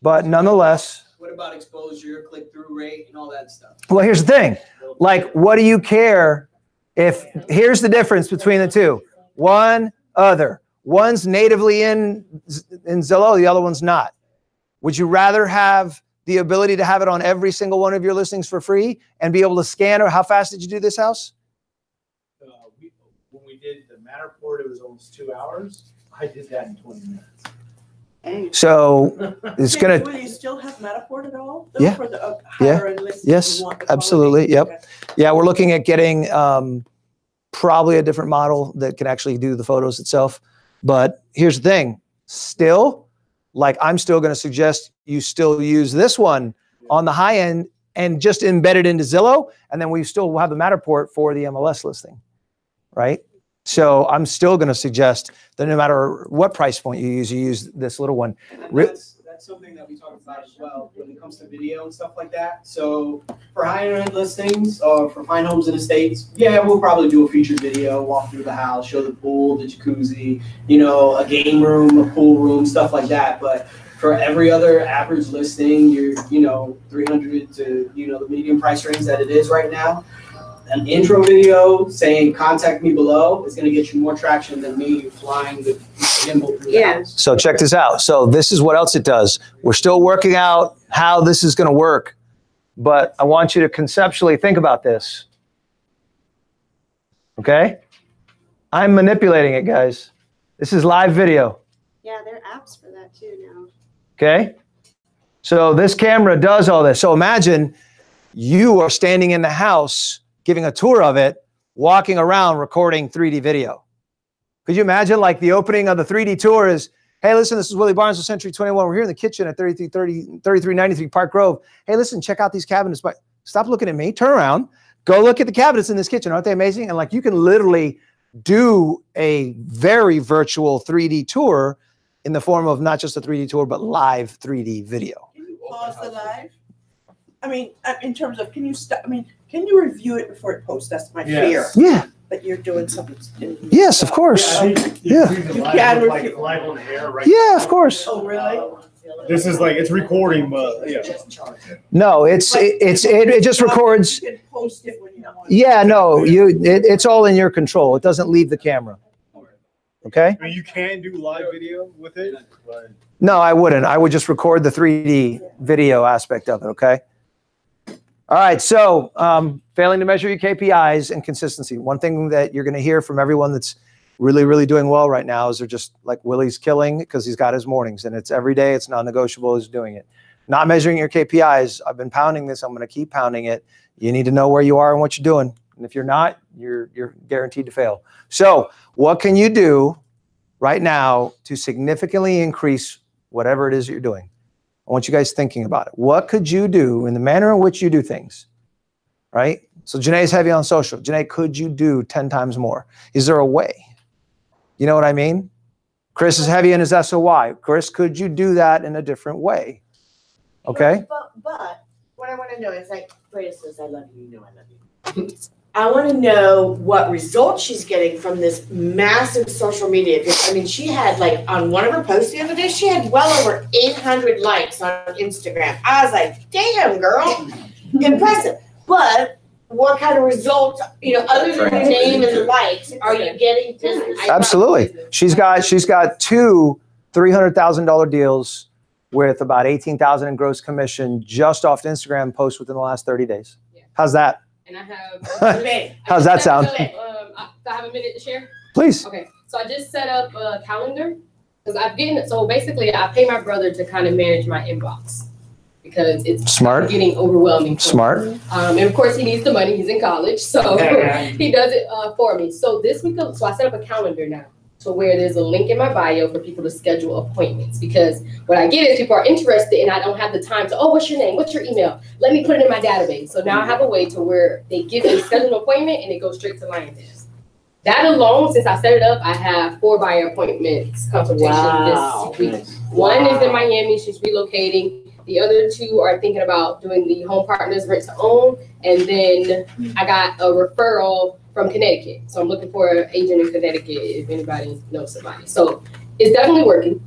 but nonetheless. What about exposure, click-through rate, and all that stuff? Well, here's the thing. Like, what do you care if, here's the difference between the two. One's natively in Zillow, the other one's not. Would you rather have the ability to have it on every single one of your listings for free and be able to scan? Or how fast did you do this house? When we did the Matterport, it was almost 2 hours. I did that in 20 minutes. So it's going Will you still have Matterport at all? Yeah. For the Yeah. higher end listings, Yes, you want the absolutely. quality? Yep. Yeah, we're looking at getting probably a different model that can actually do the photos itself. But here's the thing. Still, like I'm still going to suggest you still use this one on the high end and just embed it into Zillow. And then we still will have the Matterport for the MLS listing, right? So I'm still going to suggest that no matter what price point you use this little one. And that's something that we talk about as well when it comes to video and stuff like that. So for higher end listings or for fine homes and estates, yeah, we'll probably do a featured video, walk through the house, show the pool, the jacuzzi, a game room, a pool room, stuff like that. But for every other average listing, you're, 300 to, the medium price range that it is right now. An intro video saying contact me below is going to get you more traction than me flying the gimbal through the house. So check this out. So this is what else it does. We're still working out how this is going to work, but I want you to conceptually think about this. Okay? I'm manipulating it, guys. This is live video. Yeah, there are apps for that too now. Okay? So this camera does all this. So imagine you are standing in the house giving a tour of it walking around recording 3D video. Could you imagine like the opening of the 3D tour is, hey, listen, this is Willie Barnes of Century 21. We're here in the kitchen at 3393 Park Grove. Hey, listen, check out these cabinets. But stop looking at me. Turn around. Go look at the cabinets in this kitchen. Aren't they amazing? And like you can literally do a very virtual 3D tour in the form of not just a 3D tour, but live 3D video. Can you pause the live? I mean, in terms of, can you stop? I mean, can you review it before it posts? That's my fear. Yeah. That you're doing something. Yes, of course. Yeah. You can like live on air, right? Yeah, of course. Oh, really? This is like, it's recording, but yeah. No, it just records. You can post it when you want. Yeah, no, it's all in your control. It doesn't leave the camera. Okay? I mean, you can do live video with it, but. No, I wouldn't. I would just record the 3D video aspect of it, okay? All right, so failing to measure your KPIs and consistency. One thing that you're going to hear from everyone that's really, really doing well right now is they're just like Willie's killing because he's got his mornings and it's every day. It's non-negotiable. He's doing it. Not measuring your KPIs. I've been pounding this. I'm going to keep pounding it. You need to know where you are and what you're doing. And if you're not, you're guaranteed to fail. So what can you do right now to significantly increase whatever it is that you're doing? I want you guys thinking about it. What could you do in the manner in which you do things, right? So Janae's heavy on social. Janae, could you do 10 times more? Is there a way? You know what I mean? Chris is heavy in his SOY. Chris, could you do that in a different way? Okay? But what I want to know is like, Breda says, I love you, you know I love you. I want to know what results she's getting from this massive social media. Because, I mean, she had like on one of her posts the other day, she had well over 800 likes on Instagram. I was like, damn, girl, impressive. But what kind of results, you know, other than the name and the likes, are you getting? Absolutely. She's got two $300,000 deals with about $18,000 in gross commission just off the Instagram posts within the last 30 days. How's that? And I have. How's that sound? I have a minute to share. Please. Okay, so I just set up a calendar because so basically I pay my brother to kind of manage my inbox because it's smart, getting overwhelming. Smart. And of course he needs the money. He's in college, so he does it for me. So this week, so I set up a calendar now. So where there's a link in my bio for people to schedule appointments, because what I get is people are interested and I don't have the time to, oh, what's your name? What's your email? Let me put it in my database. So now I have a way to where they give me a scheduled appointment and it goes straight to LionDesk. That alone, since I set it up, I have 4 buyer appointments consultations this week. One is in Miami, she's relocating. The other 2 are thinking about doing the home partners rent to own. And then I got a referral from Connecticut. So I'm looking for an agent in Connecticut if anybody knows somebody. So it's definitely working.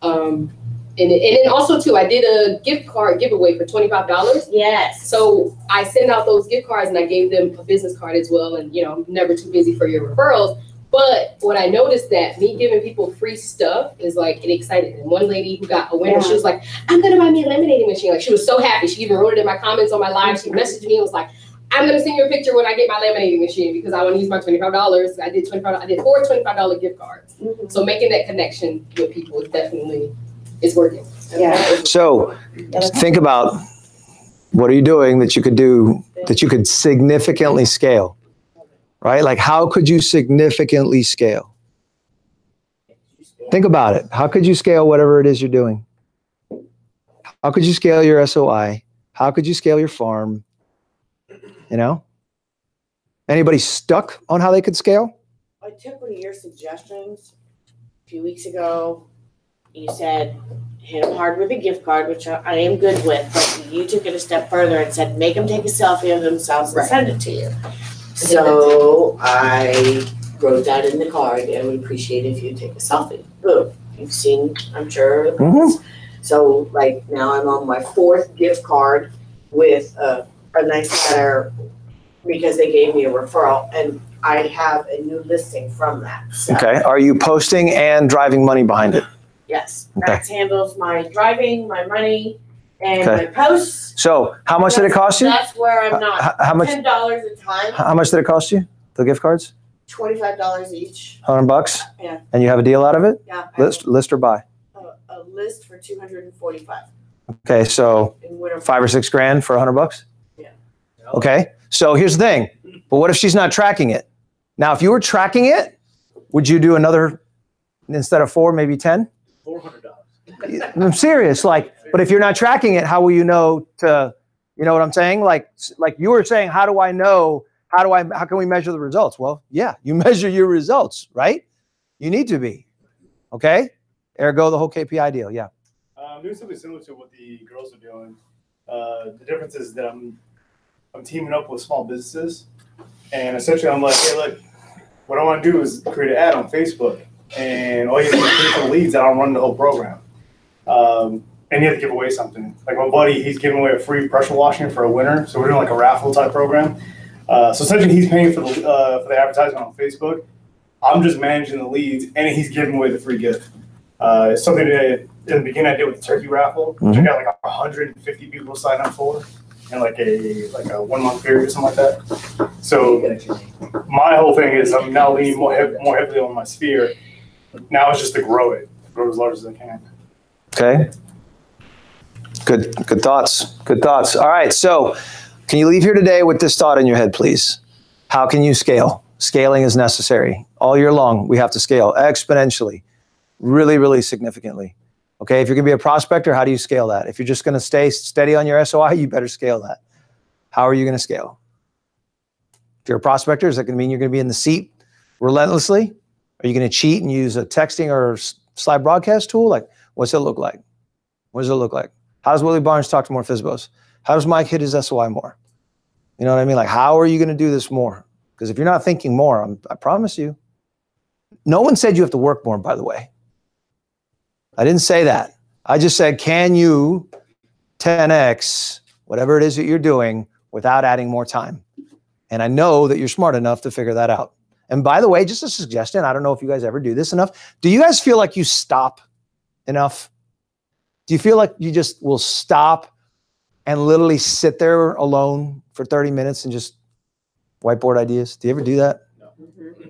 And then also too, I did a gift card giveaway for $25. Yes. So I sent out those gift cards and I gave them a business card as well. And you know, I'm never too busy for your referrals. But what I noticed that me giving people free stuff is like, it excited them. One lady who got a winner, she was like, I'm gonna buy me a laminating machine. Like she was so happy. She even wrote it in my comments on my live. She messaged me and was like, I'm gonna send you a picture when I get my laminating machine because I want to use my $25. I did 4 $25 gift cards. Mm-hmm. So making that connection with people is definitely working. Yeah. So think about what are you doing that you could do that you could significantly scale, right? Like how could you significantly scale? Think about it. How could you scale whatever it is you're doing? How could you scale your SOI? How could you scale your farm? You know, anybody stuck on how they could scale? I took one of your suggestions a few weeks ago. You said hit them hard with a gift card, which I am good with, but you took it a step further and said make them take a selfie of themselves and send it to you. So I wrote that in the card and would appreciate if you take a selfie. Boom. You've seen, I'm sure. Mm-hmm. So like now I'm on my 4th gift card with a nice letter because they gave me a referral and I have a new listing from that. So, okay. Are you posting and driving money behind it? yes. Okay. Max handles my driving, my money, and Okay. my posts. So how much did it cost you? That's where I'm not. How much? $10 a time, How much did it cost you? The gift cards? $25 each. $100? Yeah. And you have a deal out of it? Yeah. List or buy? A list for $245. Okay, so In winter. $5 or $6 grand for $100? Yeah. Okay, so here's the thing. But what if she's not tracking it? Now, if you were tracking it, would you do another, instead of 4, maybe 10? $400. I'm serious. Like, but if you're not tracking it, how will you know to, you know what I'm saying? Like you were saying, how do I know? How can we measure the results? Well, yeah, you measure your results, right? You need to be, okay? Ergo, the whole KPI deal. Yeah. I'm doing something similar to what the girls are doing. The difference is that I'm teaming up with small businesses, and essentially I'm like, hey, look, what I want to do is create an ad on Facebook, and all you have to do is pay for the leads, and I'll run the whole program. And you have to give away something. Like my buddy, he's giving away a free pressure washing for a winner, so we're doing like a raffle type program. So essentially, he's paying for the advertisement on Facebook. I'm just managing the leads, and he's giving away the free gift. It's something that in the beginning I did with the turkey raffle, which I got like 150 people sign up for in like a 1 month period or something like that. So my whole thing is I'm now leaning more heavily on my sphere. Now it's just to grow it as large as I can. Okay. Good thoughts. Good thoughts. All right. So can you leave here today with this thought in your head, please? How can you scale? Scaling is necessary. All year long, we have to scale exponentially, really, really significantly. Okay. If you're going to be a prospector, how do you scale that? If you're just going to stay steady on your SOI, you better scale that. How are you going to scale? If you're a prospector, is that going to mean you're going to be in the seat relentlessly? Are you going to cheat and use a texting or slide broadcast tool? Like, what's it look like? What does it look like? How does Willie Barnes talk to more FSBOs? How does Mike hit his SOI more? You know what I mean? Like, how are you going to do this more? Because if you're not thinking more, I promise you, no one said you have to work more, by the way. I didn't say that. I just said, can you 10x whatever it is that you're doing without adding more time? And I know that you're smart enough to figure that out. And by the way, just a suggestion, I don't know if you guys ever do this enough. Do you guys feel like you stop enough? Do you feel like you just will stop and literally sit there alone for 30 minutes and just whiteboard ideas? Do you ever do that? No.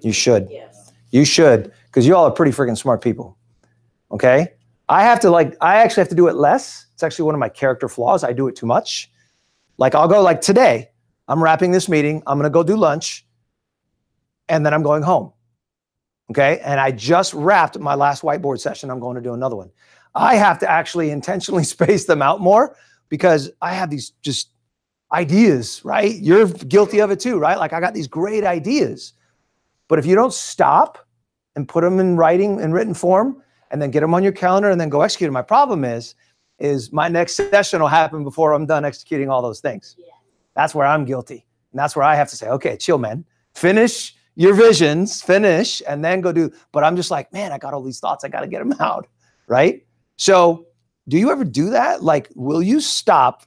You should. Yes. You should, because you all are pretty freaking smart people. Okay? I actually have to do it less. It's actually one of my character flaws. I do it too much. Like I'll go like today, I'm wrapping this meeting. I'm going to go do lunch and then I'm going home. Okay? And I just wrapped my last whiteboard session. I'm going to do another one. I have to actually intentionally space them out more because I have these just ideas, right? You're guilty of it too, right? Like I got these great ideas. But if you don't stop and put them in writing, in written form, and then get them on your calendar and then go execute them, my problem is my next session will happen before I'm done executing all those things. Yeah. That's where I'm guilty. And that's where I have to say, okay, chill, man. Finish your visions, finish, and then go do. But I'm just like, man, I got all these thoughts. I got to get them out, right? So do you ever do that? Like, will you stop,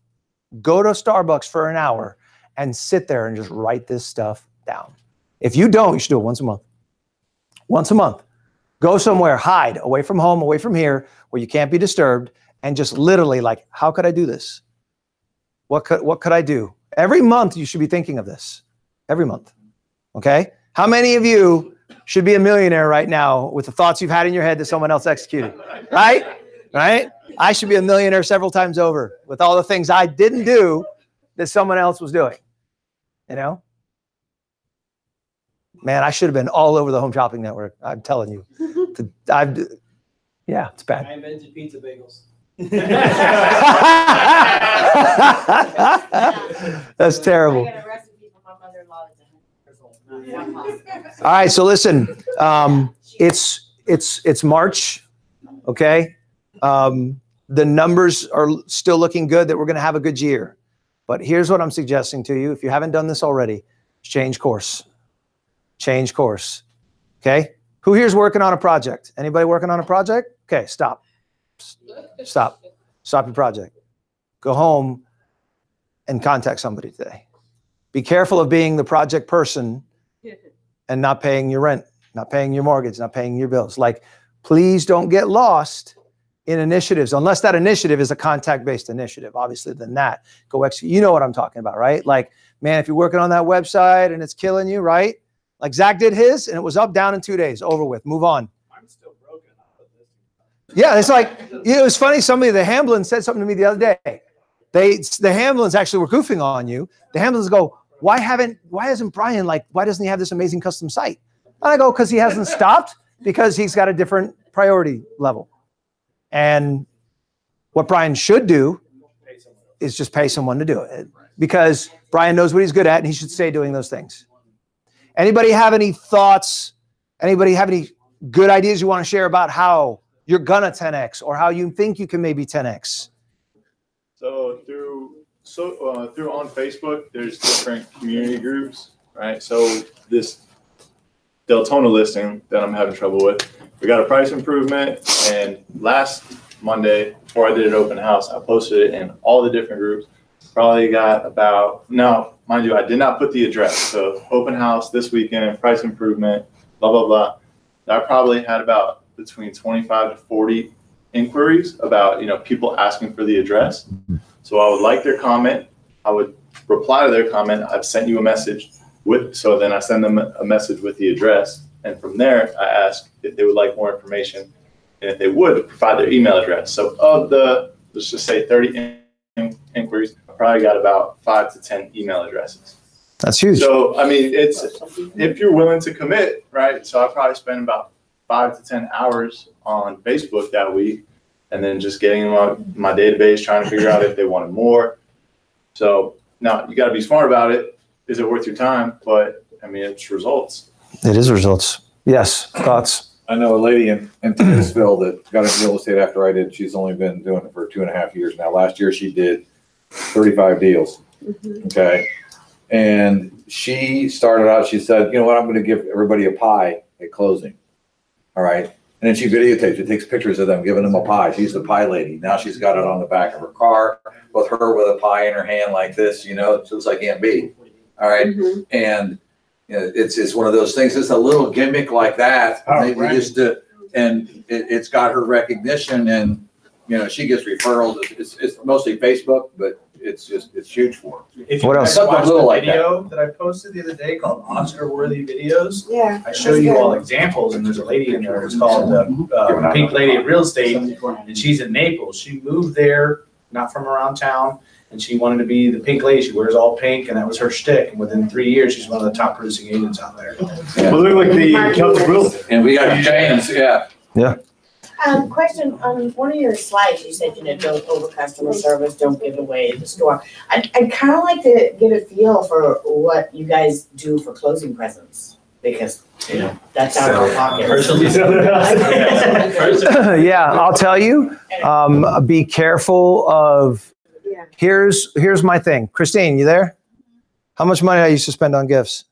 go to Starbucks for an hour and sit there and just write this stuff down? If you don't, you should do it once a month. Once a month. Go somewhere, hide, away from home, away from here, where you can't be disturbed, and just literally like, how could I do this? What could I do? Every month you should be thinking of this. Every month. Okay? How many of you should be a millionaire right now with the thoughts you've had in your head that someone else executed? Right? Right? I should be a millionaire several times over with all the things I didn't do that someone else was doing. You know? Man, I should have been all over the Home Shopping Network. I'm telling you. Yeah, it's bad. I invented pizza bagels. That's terrible. All right, so listen, it's March, okay? The numbers are still looking good that we're going to have a good year. But here's what I'm suggesting to you. If you haven't done this already, change course. Change course, okay? Who here's working on a project? Anybody working on a project? Okay, stop. Stop your project. Go home and contact somebody today. Be careful of being the project person and not paying your rent, not paying your mortgage, not paying your bills. Like, please don't get lost in initiatives, unless that initiative is a contact-based initiative. Obviously, then that, go execute. You know what I'm talking about, right? Like, man, if you're working on that website and it's killing you, right? Like Zach did his, and it was up, down in 2 days. Over with. Move on. I'm still broken. Yeah, it's like, it was funny. Somebody, the Hamblins, said something to me the other day. The Hamblins actually were goofing on you. The Hamblins go, why isn't Brian like, why doesn't he have this amazing custom site? And I go, because he hasn't stopped, because he's got a different priority level. And what Brian should do is just pay someone to do it, because Brian knows what he's good at and he should stay doing those things. Anybody have any thoughts? Anybody have any good ideas you want to share about how you're gonna 10X or how you think you can maybe 10X? So through on Facebook, there's different community groups, right? So this Deltona listing that I'm having trouble with, we got a price improvement, and last Monday, before I did an open house, I posted it in all the different groups. Probably got about, now, mind you, I did not put the address. So open house this weekend, price improvement, blah, blah, blah. I probably had about between 25 to 40 inquiries about, people asking for the address. So I would like their comment. I would reply to their comment. I've sent you a message so then I send them a message with the address. And from there, I ask if they would like more information, and if they would, provide their email address. So of the, let's just say 30 inquiries, I probably got about 5 to 10 email addresses. That's huge. So, I mean, it's, if you're willing to commit, right? So I probably spend about 5 to 10 hours on Facebook that week, and then just getting them on my database, trying to figure out if they wanted more. So now you got to be smart about it. Is it worth your time? But I mean, it's results. It is results. Yes. Thoughts? I know a lady in Titusville that got into real estate after I did. She's only been doing it for 2.5 years now. Last year she did 35 deals. Okay. And she started out, she said, you know what, I'm going to give everybody a pie at closing. All right. And then she videotapes it, takes pictures of them, giving them a pie. She's the pie lady. Now she's got it on the back of her car with her with a pie in her hand like this, it looks like Aunt B. All right. And it's one of those things. It's a little gimmick like that. Maybe just and it's got her recognition, and she gets referrals. It's mostly Facebook, but it's huge for her. If you What guys else? watch Something the like video that I posted the other day called Oscar-worthy videos, Yeah. I show you all examples, and there's a lady in there. It's called the Pink Lady of Real Estate, and she's in Naples. She moved there, not from around town, and she wanted to be the pink lady. She wears all pink, and that was her shtick. And within 3 years, she's one of the top producing agents out there. Well, look like the Celtic Real Estate. And we got James, yeah. Question, on one of your slides, you said, don't over customer service, don't give away the store. I'd kind of like to get a feel for what you guys do for closing presents, because, that's out of our pocket. Yeah, I'll tell you, be careful of, here's my thing. Christine, you there? How much money I used to spend on gifts?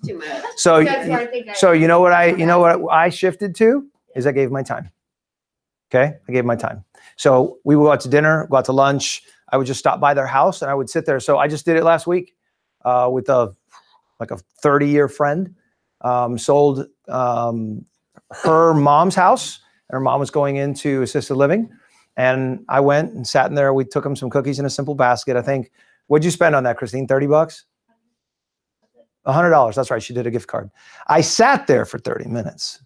Too much. So, That's where I think what I shifted to is I gave my time. Okay, I gave my time. So we would go out to dinner, go out to lunch. I would just stop by their house and I would sit there. So I just did it last week with a 30-year friend. Sold her mom's house, and her mom was going into assisted living. And I went and sat in there. We took them some cookies in a simple basket. I think, what'd you spend on that, Christine? 30 bucks? $100. That's right. She did a gift card. I sat there for 30 minutes.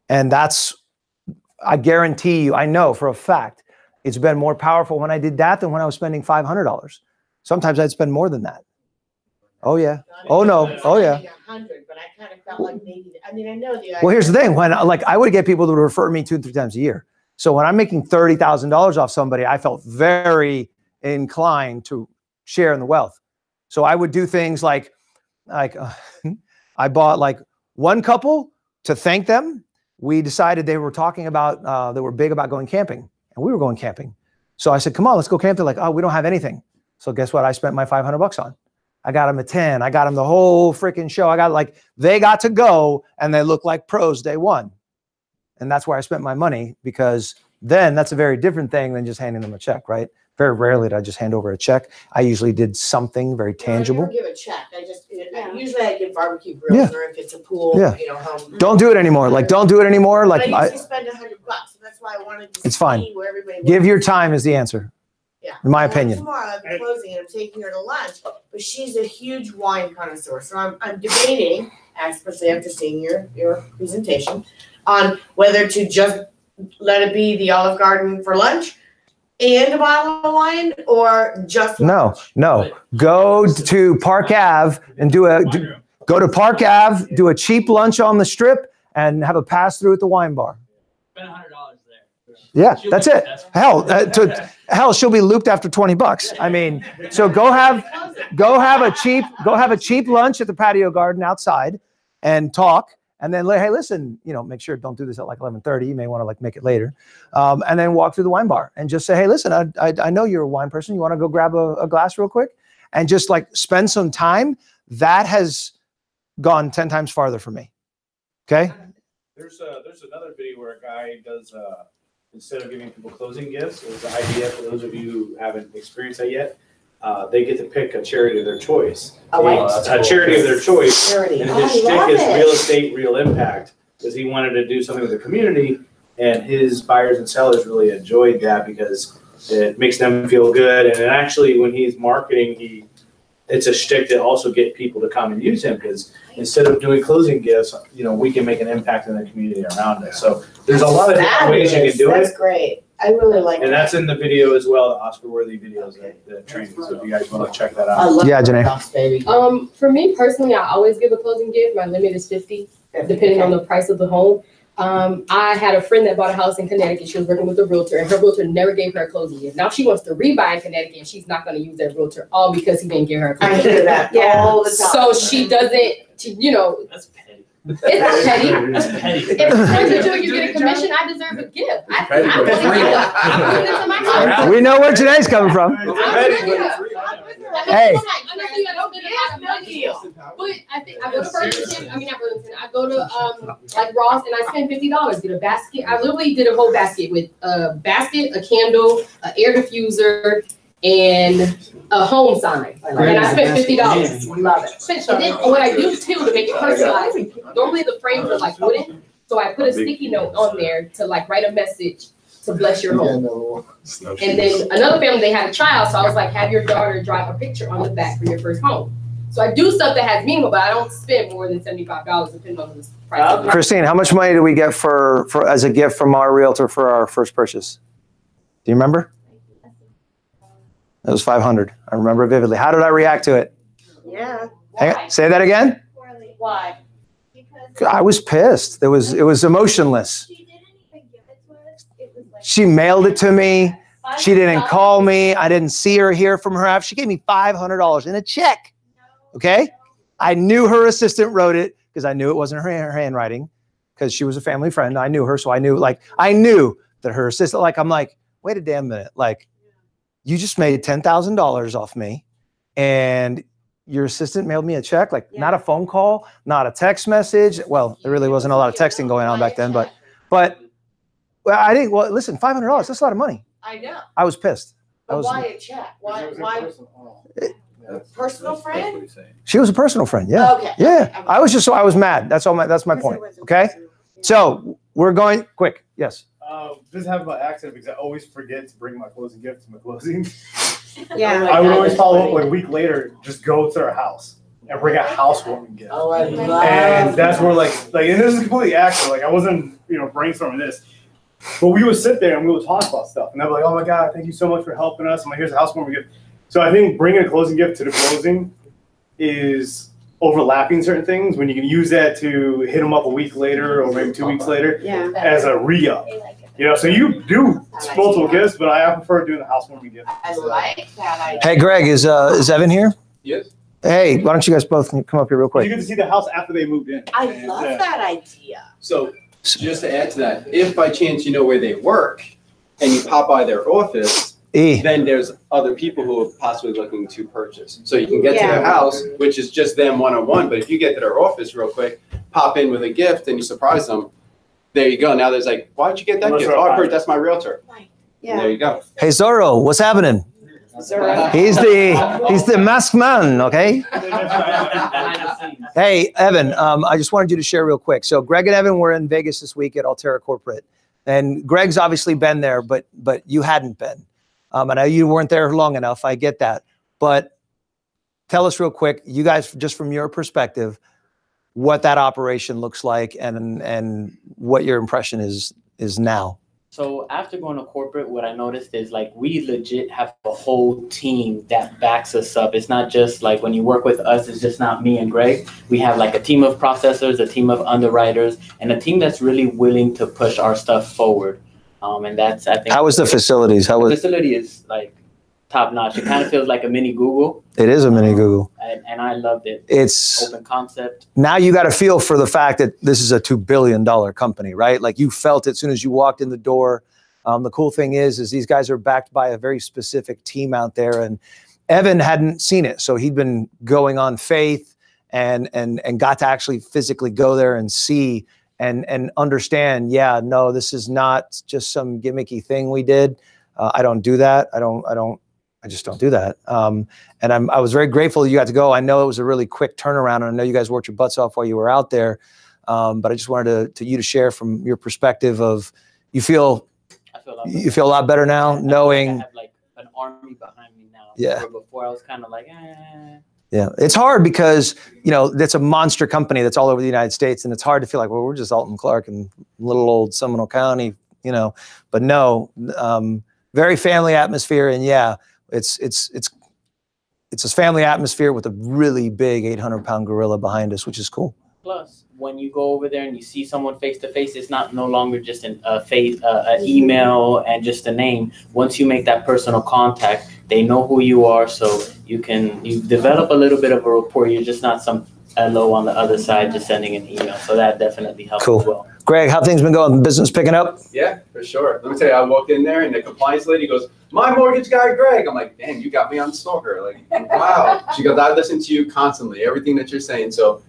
And I guarantee you, I know for a fact, it's been more powerful when I did that than when I was spending $500. Sometimes I'd spend more than that. Oh yeah. Oh no. Oh yeah. 100, but I kind of felt like maybe, I know the. Well, here's the thing. When I would get people to refer me 2 or 3 times a year. So when I'm making $30,000 off somebody, I felt very inclined to share in the wealth. So I would do things like I bought one couple to thank them. We decided they were talking about, they were big about going camping, and we were going camping. So I said, come on, let's go camp. They're like, oh, we don't have anything. So guess what? I spent my $500 on. I got them a 10. I got them the whole freaking show. They got to go, and they look like pros day one. And that's where I spent my money, because then that's a very different thing than just handing them a check, right? Very rarely did I just hand over a check. I usually did something very tangible. I don't give a check. Usually I give barbecue grills, or if it's a pool, home. Don't do it anymore. Don't do it anymore. But I usually spend $100, so that's why I wanted to it's fine. See where everybody Give your time is the answer. Yeah. In my opinion. Tomorrow I'll be closing and I'm taking her to lunch, but she's a huge wine connoisseur. So I'm debating, especially after seeing your presentation, on whether to just let it be the Olive Garden for lunch and a bottle of wine, or just No, no. Go to Park Ave and go to Park Ave, do a cheap lunch on the strip, and have a pass through at the wine bar. Spend $100 there. Yeah, that's it. Hell, she'll be looped after $20. I mean, so go have a cheap lunch at the patio garden outside and talk. And then, hey, listen, make sure don't do this at like 11:30. You may want to like make it later. And then walk through the wine bar and just say, hey, listen, I know you're a wine person. You want to go grab a glass real quick and just like spend some time. That has gone 10 times farther for me. Okay. There's another video where a guy does, instead of giving people closing gifts, it's an idea for those of you who haven't experienced that yet. They get to pick a charity of their choice. A charity of their choice. And his shtick is real estate, real impact, because he wanted to do something with the community, and his buyers and sellers really enjoyed that because it makes them feel good. And then actually, when he's marketing, it's a shtick to also get people to come and use him, because instead of doing closing gifts, we can make an impact in the community around us. So there's a lot of different ways you can do it. That's great. I really like that. And that's in the video as well, the Oscar-worthy videos, the training. So if you guys want to check that I out. love Yeah, Janae. house, baby. For me personally, I always give a closing gift. My limit is 50, depending on the price of the home. I had a friend that bought a house in Connecticut. She was working with a realtor, and her realtor never gave her a closing gift. Now she wants to rebuy in Connecticut, and she's not going to use that realtor, all because he didn't give her a closing gift. I hear that all the time. So she doesn't, That's petty. it's not petty. That's petty. If you get a commission, I deserve a gift. I want to give it to my house. We know where today's coming from. Hey. But I think I go to Burlington. I go to like Ross, and I spend $50. Get a basket. I literally did a whole basket with a basket, a candle, an air diffuser, and a home sign. And I spent $50. Love it. And then what I do too to make it personalized. Normally the frames are like wooden, so I put a sticky note on there to like write a message to bless your home. And then another family, they had a child, so I was like, have your daughter drive a picture on the back for your first home. So I do stuff that has meaning, but I don't spend more than $75 depending on the price. of the Christine, how much money did we get for as a gift from our realtor for our first purchase? Do you remember? It was $500. I remember it vividly. How did I react to it? Yeah. Hang on, say that again. Why? I was pissed. It was emotionless. She didn't even give it to us. It was like She mailed it to me. She didn't call me. I didn't see or hear from her. She gave me $500 in a check. Okay? I knew her assistant wrote it because I knew it wasn't her handwriting because she was a family friend. I knew her, so I knew that her assistant, I'm like, wait a damn minute. Like, you just made $10,000 off me and your assistant mailed me a check, not a phone call, not a text message. Well, there really wasn't a lot of texting going on back then, but I didn't, listen, $500, that's a lot of money. I know. I was pissed. But why a check? Why personal friend? She was a personal friend. Yeah. Okay. Yeah. I was mad. That's my point. Okay. So we're going quick. Yes. This happened by accident because I always forget to bring my closing gift to my closing. Yeah. I would always follow up like a week later, just go to their house and bring a housewarming gift. Oh, I love And that's where and this is completely accident. I wasn't, brainstorming this. But we would sit there and we would talk about stuff. And I'd be like, oh my God, thank you so much for helping us. I'm like, here's a housewarming gift. So I think bringing a closing gift to the closing is overlapping certain things when you can use that to hit them up a week later or maybe 2 weeks later as a re-up. So you do multiple gifts, but I prefer doing the housewarming gift. I like that idea. Hey, Greg, is Evan here? Yes. Hey, why don't you guys both come up here real You quick? get to see the house after they moved in. I love that idea. So just to add to that, if by chance you know where they work and you pop by their office, then there's other people who are possibly looking to purchase. So you can get to their house, which is just them one-on-one. But if you get to their office real quick, pop in with a gift and you surprise them, there you go. Now there's like, why'd you get that gift? Oh, I heard that's my realtor. And there you go. Hey, Zorro, what's happening? He's the masked man, okay? Hey, Evan, I just wanted you to share real quick. So Greg and Evan were in Vegas this week at Altera Corporate. And Greg's obviously been there, but you hadn't been. I know you weren't there long enough. I get that. But tell us real quick, you guys, just from your perspective, what that operation looks like and what your impression is now. So after going to corporate, what I noticed is like we legit have a whole team that backs us up. It's not just like when you work with us, it's just not me and Greg. We have like a team of processors, a team of underwriters, and a team that's really willing to push our stuff forward. And that's, I think. How was the facilities? The facility is like top notch. It kind of feels like a mini Google. It is a mini Google. And I loved it. It's open concept. Now you got to feel for the fact that this is a $2 billion company, right? Like you felt it as soon as you walked in the door. The cool thing is these guys are backed by a very specific team out there, and Evan hadn't seen it. So he'd been going on faith and got to actually physically go there and see and understand, yeah, no, this is not just some gimmicky thing we did. I don't do that. I just don't do that. And I was very grateful you got to go. I know it was a really quick turnaround, and I know you guys worked your butts off while you were out there. But I just wanted you to share from your perspective of you feel a lot better now, knowing. I have like an army behind me now. Yeah. Where before I was kind of like, eh. Yeah, it's hard because, that's a monster company that's all over the United States, and it's hard to feel like, well, we're just Alton Clark and little old Seminole County, but no, very family atmosphere, and yeah, it's a family atmosphere with a really big 800-pound gorilla behind us, which is cool. Plus, when you go over there and you see someone face to face, it's no longer just an email and just a name. Once you make that personal contact, they know who you are, so you develop a little bit of a rapport. You're just not some hello on the other side just sending an email. So that definitely helps as well. Greg, how things been going? Business picking up? Yeah, for sure. Let me tell you, I walked in there and the compliance lady goes, "My mortgage guy, Greg." I'm like, "Damn, you got me on stalker." Like, wow. She goes, "I listen to you constantly, everything that you're saying." So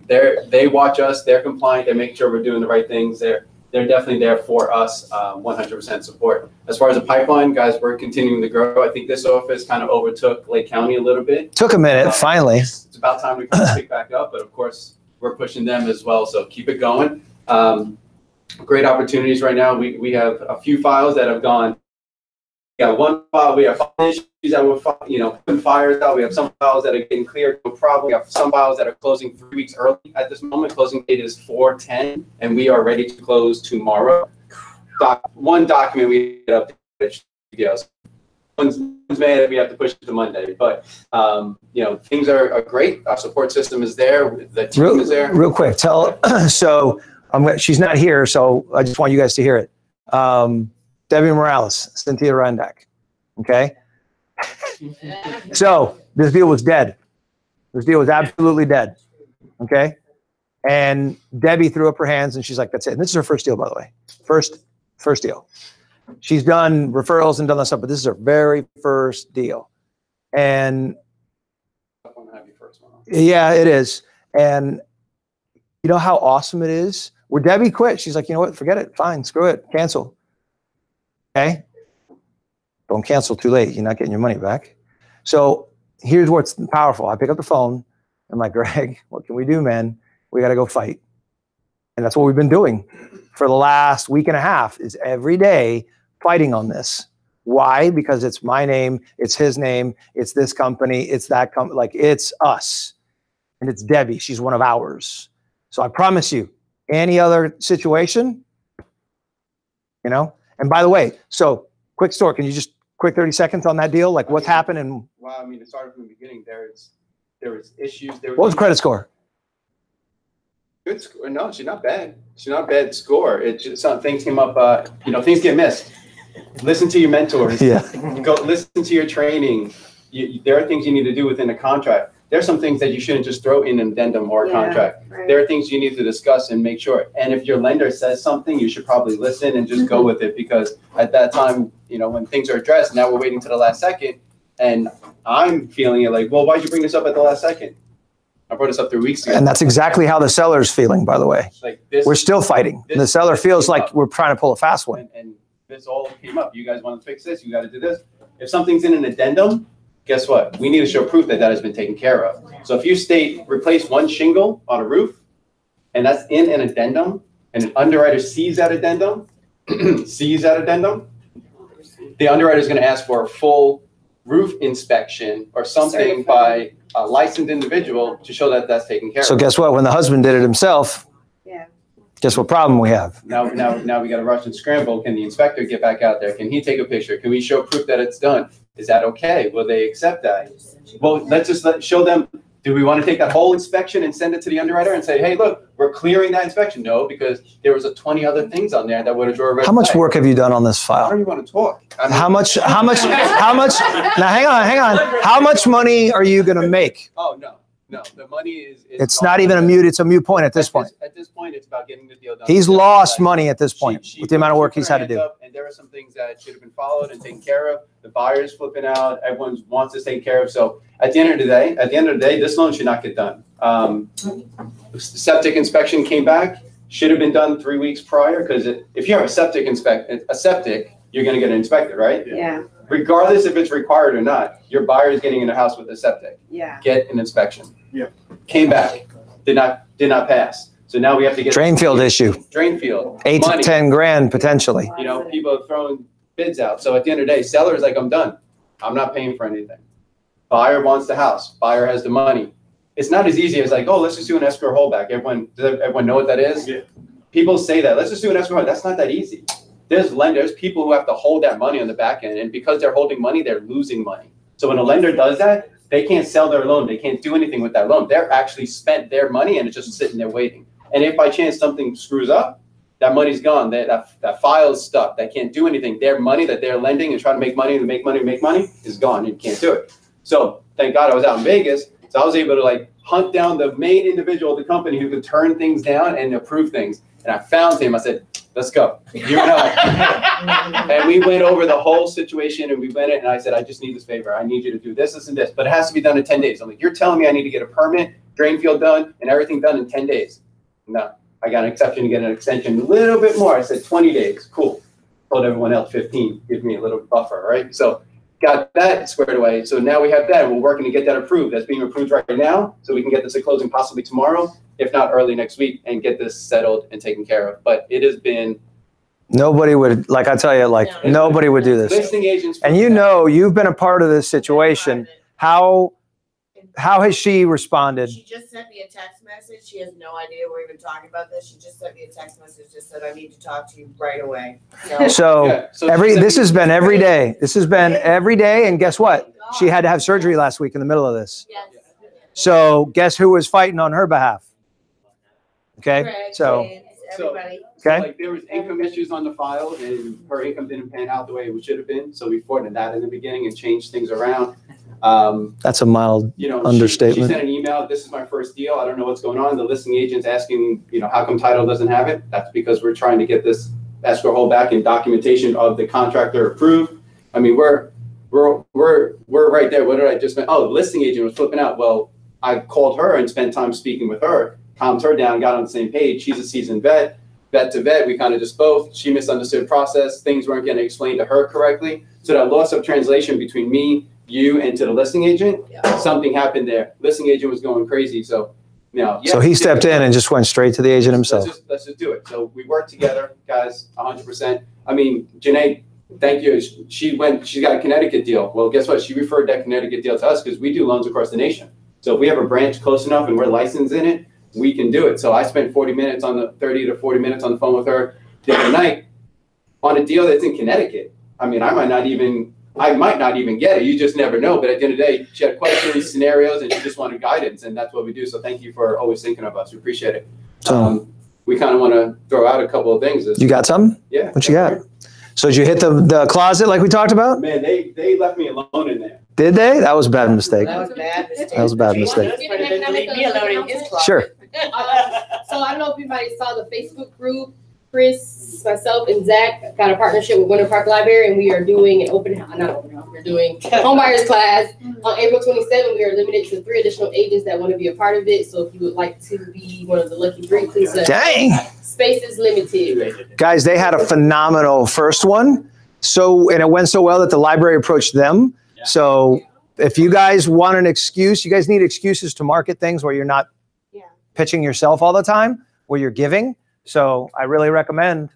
they watch us, they're compliant, they make sure we're doing the right things. They're definitely there for us, 100% support. As far as the pipeline, guys, we're continuing to grow. I think this office kind of overtook Lake County a little bit. Took a minute, finally. It's about time we kind of pick back up, but of course, we're pushing them as well, so keep it going. Great opportunities right now. We have a few files that have gone. We got one file, we have issues that we're, putting fires out. We have some files that are getting cleared, no problem. We have some files that are closing 3 weeks early at this moment. Closing date is 4/10, and we are ready to close tomorrow. One document we get up to videos. One's made, we have to push it to Monday. But, things are great. Our support system is there. The team is there. Real quick, so she's not here, so I just want you guys to hear it. Debbie Morales, Cynthia Rendak, okay? So this deal was dead. This deal was absolutely dead, okay? And Debbie threw up her hands and she's like, that's it. And this is her first deal, by the way. First deal. She's done referrals and done that stuff, but this is her very first deal. And yeah, it is. And you know how awesome it is? Where Debbie quit, she's like, you know what, forget it, fine, screw it, cancel. Okay? Don't cancel too late. You're not getting your money back. So here's what's powerful. I pick up the phone. I'm like, Greg, what can we do, man? We got to go fight. And that's what we've been doing for the last week and a half, is every day fighting on this. Why? Because it's my name, it's his name, it's this company, it's that company, like it's us. And it's Debbie. She's one of ours. So I promise you, any other situation, And by the way, so quick story. Can you just quick 30 seconds on that deal? Like what's happened and. Well, I mean, it started from the beginning. There was issues. What was credit score? Good score. No, she's not bad. She's not a bad score. It's just some things came up. Things get missed. Listen to your mentors. Yeah. Go listen to your training. There are things you need to do within a contract. There are some things that you shouldn't just throw in an addendum or a contract. Right. There are things you need to discuss and make sure. And if your lender says something, you should probably listen and just go with it, because at that time, when things are addressed, now we're waiting to the last second, and I'm feeling it like, well, why'd you bring this up at the last second? I brought this up 3 weeks ago. And that's exactly how the seller's feeling, by the way. We're still fighting. The seller feels like we're trying to pull a fast one. And this all came up. You guys want to fix this? You got to do this. If something's in an addendum, guess what? We need to show proof that has been taken care of. So if you state replace one shingle on a roof, and that's in an addendum, and an underwriter sees that addendum, the underwriter is going to ask for a full roof inspection or something by a licensed individual to show that that's taken care of. So guess what? When the husband did it himself, Guess what problem we have? Now we got to rush and scramble. Can the inspector get back out there? Can he take a picture? Can we show proof that it's done? Is that okay? Will they accept that? Well, let's just show them. Do we want to take that whole inspection and send it to the underwriter and say, hey, look, we're clearing that inspection? No, because there was 20 other things on there that would have drawn a red How much flag. work have you done on this I file? don't even want to talk. I mean, How much, now hang on. How much money are you going to make? Oh, no. The money is. It's not even it's a mute point at this point. At this point, it's about getting the deal done. He's lost money at this point with the amount of work he's had to do. And there are some things that should have been followed and taken care of. The buyer's flipping out. Everyone wants this taken care of. So at the end of the day, this loan should not get done. Septic inspection came back. Should have been done 3 weeks prior, because if you have a septic, you're going to get it inspected, right? Yeah. Regardless if it's required or not, your buyer is getting in a house with a septic. Yeah. Get an inspection. Yeah. Came back. Did not pass. So now we have to get Drain field issue. Drain field. 8 to money. 10 grand potentially. You know, people have thrown bids out. So at the end of the day, seller's like, I'm done. I'm not paying for anything. Buyer wants the house. Buyer has the money. It's not as easy as like, oh, let's just do an escrow holdback. Does everyone know what that is? Yeah. People say that. Let's just do an escrow holdback. That's not that easy. There's lenders, people who have to hold that money on the back end. And because they're holding money, they're losing money. So when a lender does that, they can't sell their loan. They can't do anything with that loan. They're actually spent their money and it's just sitting there waiting. And if by chance something screws up, that money's gone. That file is stuck. They can't do anything. Their money that they're lending and trying to make money is gone. You can't do it. So thank God I was out in Vegas. So I was able to like hunt down the main individual of the company who could turn things down and approve things. And I found him. I said, let's go. You know. And we went over the whole situation and we went in and I said, I just need this favor. I need you to do this, this, and this. But it has to be done in 10 days. I'm like, you're telling me I need to get a permit, drain field done, and everything done in 10 days. No. I got an exception to get an extension a little bit more. I said 20 days. Cool. Told everyone else 15. Give me a little buffer, right? So got that squared away. So now we have that. We're working to get that approved. That's being approved right now. So we can get this at closing possibly tomorrow, if not early next week, and get this settled and taken care of. But it has been. Nobody would, like I tell you, like nobody would do this. Listing agents. And you know, you've been a part of this situation. How has she responded? She just sent me a text message. She has no idea we're even talking about this. She just sent me a text message, just said, I need to talk to you right away. So this has been every day. This has been every day. And guess what? She had to have surgery last week in the middle of this. So guess who was fighting on her behalf? Okay. So, everybody. okay. Like there was income issues on the file and her income didn't pan out the way it should have been. So we forwarded that in the beginning and changed things around. That's a mild understatement. She sent an email. This is my first deal. I don't know what's going on. The listing agent's asking, how come title doesn't have it? That's because we're trying to get this escrow holdback and documentation of the contractor approved. I mean, we're right there. What did I just mention? Oh, the listing agent was flipping out. Well, I called her and spent time speaking with her, calmed her down, got on the same page. She's a seasoned vet to vet. We kind of just both. She misunderstood process. Things weren't getting explained to her correctly. So that loss of translation between me, you, and to the listing agent, something happened there. Listing agent was going crazy. So now, so he stepped in and just went straight to the agent himself. Let's just do it. So we worked together, guys, 100%. I mean, Janae, thank you. She's got a Connecticut deal. Well, guess what? She referred that Connecticut deal to us because we do loans across the nation. So if we have a branch close enough and we're licensed in it, we can do it. So I spent 30 to 40 minutes on the phone with her the other night on a deal that's in Connecticut. I mean, I might not even get it. You just never know. But at the end of the day, she had questions, scenarios, and she just wanted guidance. And that's what we do. So thank you for always thinking of us. We appreciate it. We kind of want to throw out a couple of things. You got something? Yeah. What you got? So did you hit the closet like we talked about? Man, they left me alone in there. Did they? That was a bad mistake. That was a bad mistake. That was a bad mistake. Leave me alone in his closet. Sure. So I don't know if everybody saw the Facebook group. Chris, myself, and Zach got a partnership with Winter Park Library, and we are doing an open house. Not open house. We're doing homebuyers class on April 27th. We are limited to 3 additional agents that want to be a part of it. So if you would like to be one of the lucky 3, please. Dang. Space is limited. Guys, they had a phenomenal first one. And it went so well that the library approached them. Yeah. So if you guys want an excuse, you guys need excuses to market things where you're not pitching yourself all the time, where you're giving. So I really recommend.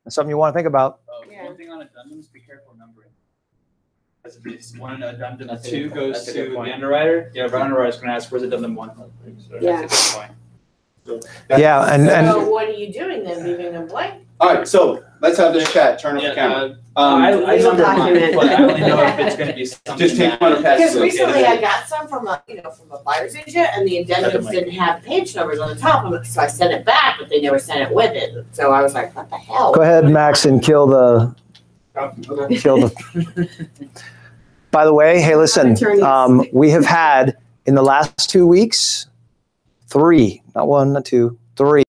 It's something you want to think about. One thing on addendums, be careful numbering. If one addendum 2 goes to the underwriter, the underwriter is going to ask, where's addendum 1? So that's a good point. Yeah, and So what are you doing then, leaving them blank? All right, so let's have this chat, turn on the camera. I number mine, document. but I only know if it's gonna be something. Just take one and pass Because it. recently I got some from a, from a buyer's agent and the addendums didn't have page numbers on the top of it, so I sent it back, but they never sent it with it. So I was like, what the hell? go ahead, Max, and kill the. By the way, hey, listen, we have had in the last 2 weeks, 3, not 1, not 2, 3